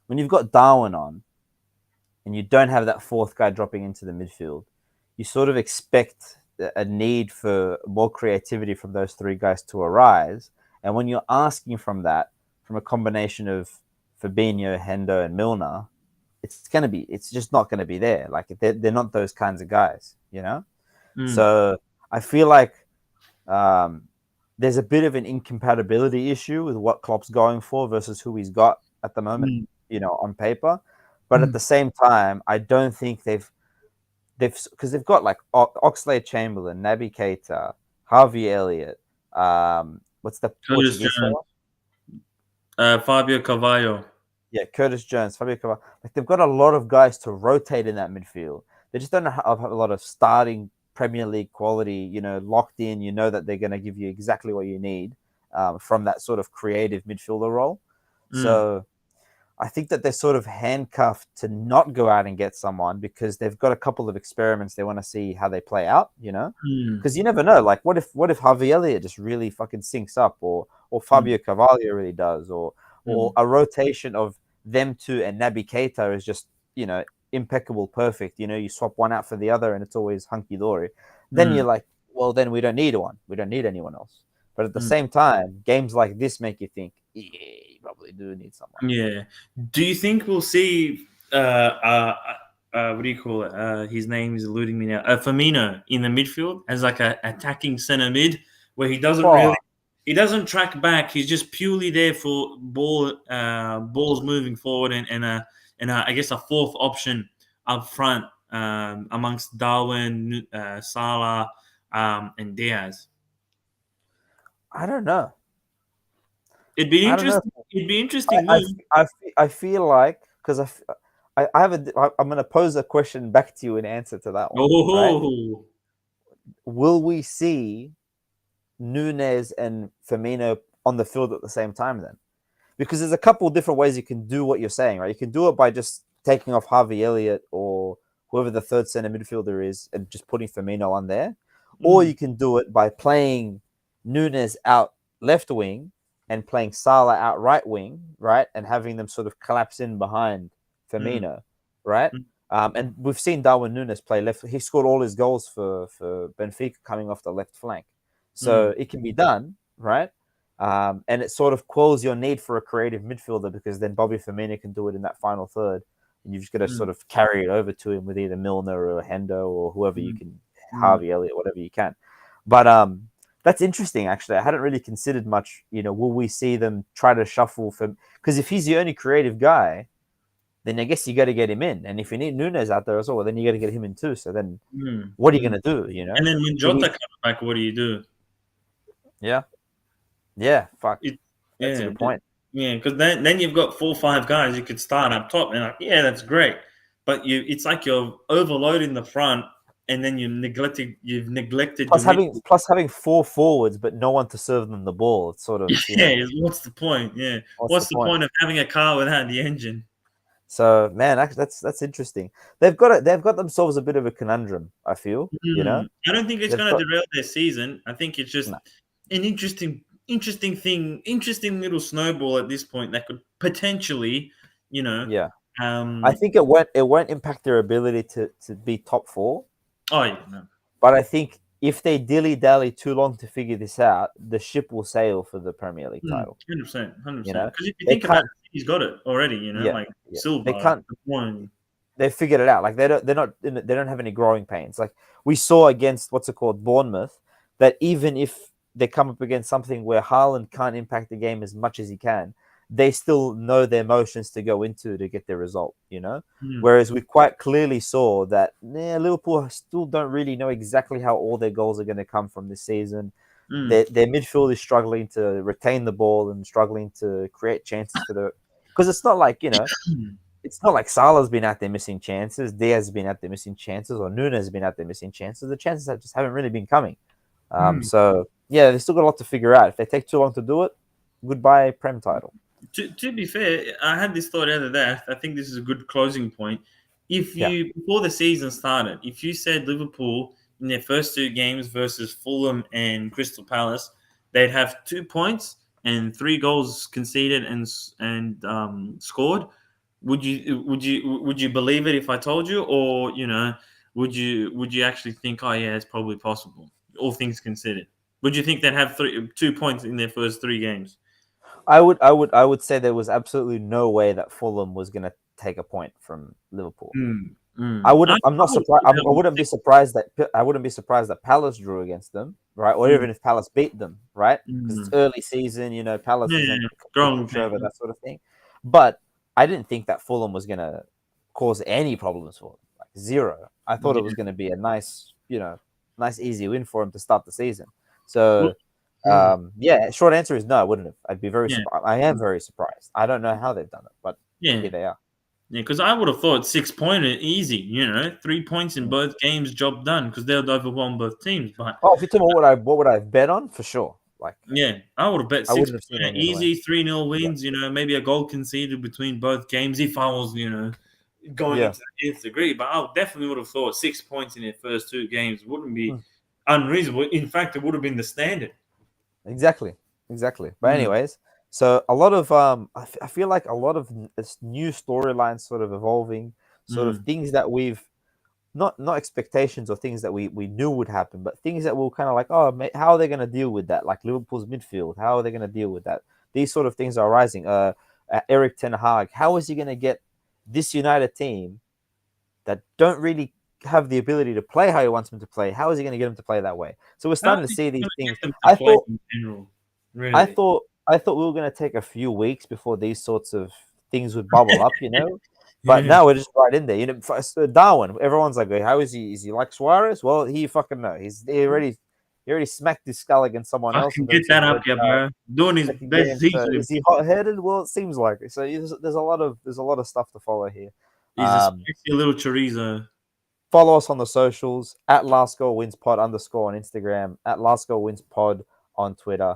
When you've got Darwin on, and you don't have that fourth guy dropping into the midfield, you sort of expect a need for more creativity from those three guys to arise. And when you're asking from a combination of Fabinho, Hendo, and Milner, it's just not gonna be there. Like they're not those kinds of guys. mm, So I feel like um, there's a bit of an incompatibility issue with what Klopp's going for versus who he's got at the moment, mm, on paper. But at mm. the same time, I don't think they've because they've got like Oxlade Chamberlain, Naby Keita, Harvey Elliott. What's the Curtis Portuguese Jones, fella? Fabio Carvalho. Yeah, Curtis Jones, Fabio Cava. Like they've got a lot of guys to rotate in that midfield. They just don't have a lot of starting Premier League quality. Locked in. You know that they're going to give you exactly what you need from that sort of creative midfielder role. Mm, So I think that they're sort of handcuffed to not go out and get someone because they've got a couple of experiments they want to see how they play out. mm, Because you never know. Like, what if Harvey Elliott just really fucking syncs up, or mm, Fabio Carvalho really does, or mm, a rotation of them two and Naby Keita is just impeccable, perfect. You swap one out for the other, and it's always hunky dory. Then mm, you're like, well, then we don't need one. We don't need anyone else. But at the mm. same time, games like this make you think, yeah, you probably do need someone. Yeah. Do you think we'll see? What do you call it? His name is eluding me now. Firmino in the midfield as like a attacking centre mid, where Oh, he doesn't track back. He's just purely there for balls moving forward and I guess a fourth option up front amongst Darwin, Salah, and Diaz. I don't know. It'd be I don't know. interesting. It'd be I interesting I, move. I feel like because I have I'm going to pose a question back to you in answer to that one. Right? Oh. Will we see Nunez and Firmino on the field at the same time then? Because there's a couple of different ways you can do what you're saying, right? You can do it by just taking off Harvey Elliott or whoever the third center midfielder is and just putting Firmino on there. Or Mm, you can do it by playing Nunez out left wing and playing Salah out right wing, right? And having them sort of collapse in behind mm, Firmino, right? mm, And we've seen Darwin Nunez play left. He scored all his goals for Benfica coming off the left flank. mm. So it can be done, right? And it sort of quells your need for a creative midfielder because then Bobby Firmino can do it in that final third. and you've just got to Mm, sort of carry it over to him with either Milner or Hendo or whoever you mm, can, mm, Harvey Elliott, whatever you can. But that's interesting, actually. I hadn't really considered much. Will we see them try to shuffle for? Because if he's the only creative guy, then I guess you got to get him in. And if you need Nunez out there as well, then you got to get him in too. So then, mm, what are you mm. going to do? And then when Do Jota we? comes back, what do you do? Yeah, yeah. Fuck, It, that's a yeah, good point. yeah, because then you've got 4 or 5 guys you could start up top, and like, yeah, that's great. But it's like you're overloading the front, and then you've neglected Plus your having midfield. plus having four forwards, but no one to serve them the ball. It's sort of Yeah, what's the point? Yeah, what's the what's the point? point of having a car without the engine? So man, actually, that's interesting. They've got themselves a bit of a conundrum. I feel I don't think it's they've going to got derail their season. I think it's just no, an interesting thing, interesting little snowball at this point that could potentially, you know, yeah. I um, think it won't impact their ability to be top four. oh yeah, no. But I think if they dilly dally too long to figure this out, the ship will sail for the Premier League title. 100%, You 100%. know, Because if you they think about can't. it, he's got it already. Yeah, Like yeah. They Silva, can't. one. They figured it out. Like they're not. They don't have any growing pains. Like we saw against what's it called, Bournemouth, that even if they come up against something where Haaland can't impact the game as much as he can, they still know their motions to go into to get their result. Mm, Whereas we quite clearly saw that Liverpool still don't really know exactly how all their goals are going to come from this season. mm, Their midfield is struggling to retain the ball and struggling to create chances for because it's not like Salah's been out there missing chances, Diaz has been out there missing chances, or Nunez has been out there missing chances. The chances just haven't really been coming. mm. So yeah, they still got a lot to figure out. If they take too long to do it, goodbye Prem title. To be fair, I had this thought the other day. I think this is a good closing point. If Yeah, you before the season started, if you said Liverpool in their first 2 games versus Fulham and Crystal Palace, they'd have 2 points and 3 goals conceded and scored. Would you believe it if I told you, or would you actually think, oh yeah, it's probably possible, all things considered? Would you think they'd have 2 points in their first 3 games? I would say there was absolutely no way that Fulham was going to take a point from Liverpool. Mm, I mm. wouldn't. I'm not I would surprised. put I that one wouldn't be surprised that Palace drew against them, right? Or mm, even if Palace beat them, right? Because it's mm. early season. Palace Yeah, is yeah, a yeah. complete Growing pushover, pain. that sort of thing. But I didn't think that Fulham was going to cause any problems for them, like zero. I thought it was Yeah. going to be a nice easy win for them to start the season. Well, So mm, yeah, short answer is no, I wouldn't have. I'd be very yeah. surprised. I am very surprised. I don't know how they've done it, but Yeah. here they are. Yeah, because I would have thought 6 pointer easy, 3 points in Mm. both games, job done, because they'll overwhelm both teams. But Oh, if you tell me what would I bet on for sure, like yeah, I would have bet I six wouldn't have seen it pointer any other way. easy, 3-0 Yeah, wins, maybe a goal conceded between both games if I was, going yeah, into the nth degree. But I definitely would have thought 6 points in their first 2 games wouldn't be mm. unreasonable. In fact, it would have been the standard. Exactly, exactly. But Mm, anyways, so a lot of I feel like a lot of this new storylines sort of evolving, sort of mm, things that we've not expectations or things that we knew would happen, but things that we're kind of like, oh, how are they going to deal with that? Like Liverpool's midfield, how are they going to deal with that? These sort of things are rising. Eric Ten Hag, how is he going to get this United team that don't really have the ability to play how he wants them to play? How is he going to get them to play that way? So we're How starting to is see he these going to things. get them to I play thought, in general? I Really? thought, I thought we were going to take a few weeks before these sorts of things would bubble up, But Yeah. now we're just right in there. Darwin. Everyone's like, how is he? Is he like Suarez? Well, he fucking know. He already smacked his skull against someone else Fucking and doing get that some up, yeah, bro. Doing his second best game. So usually. is he hot headed? Well, it seems like it. So there's a lot of stuff to follow here. He's a Um, spicy little chorizo. Follow us on the socials at Last Goal Wins Pod _ on Instagram, at Last Goal Wins Pod on Twitter.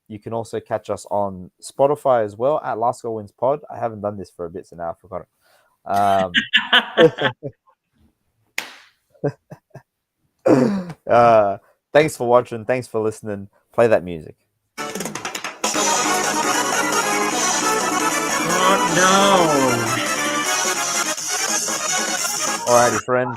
You can also catch us on Spotify as well at Last Goal Wins Pod. I haven't done this for a bit, so now I forgot it. Thanks for watching. Thanks for listening. Play that music. Oh, no. Alrighty, friends.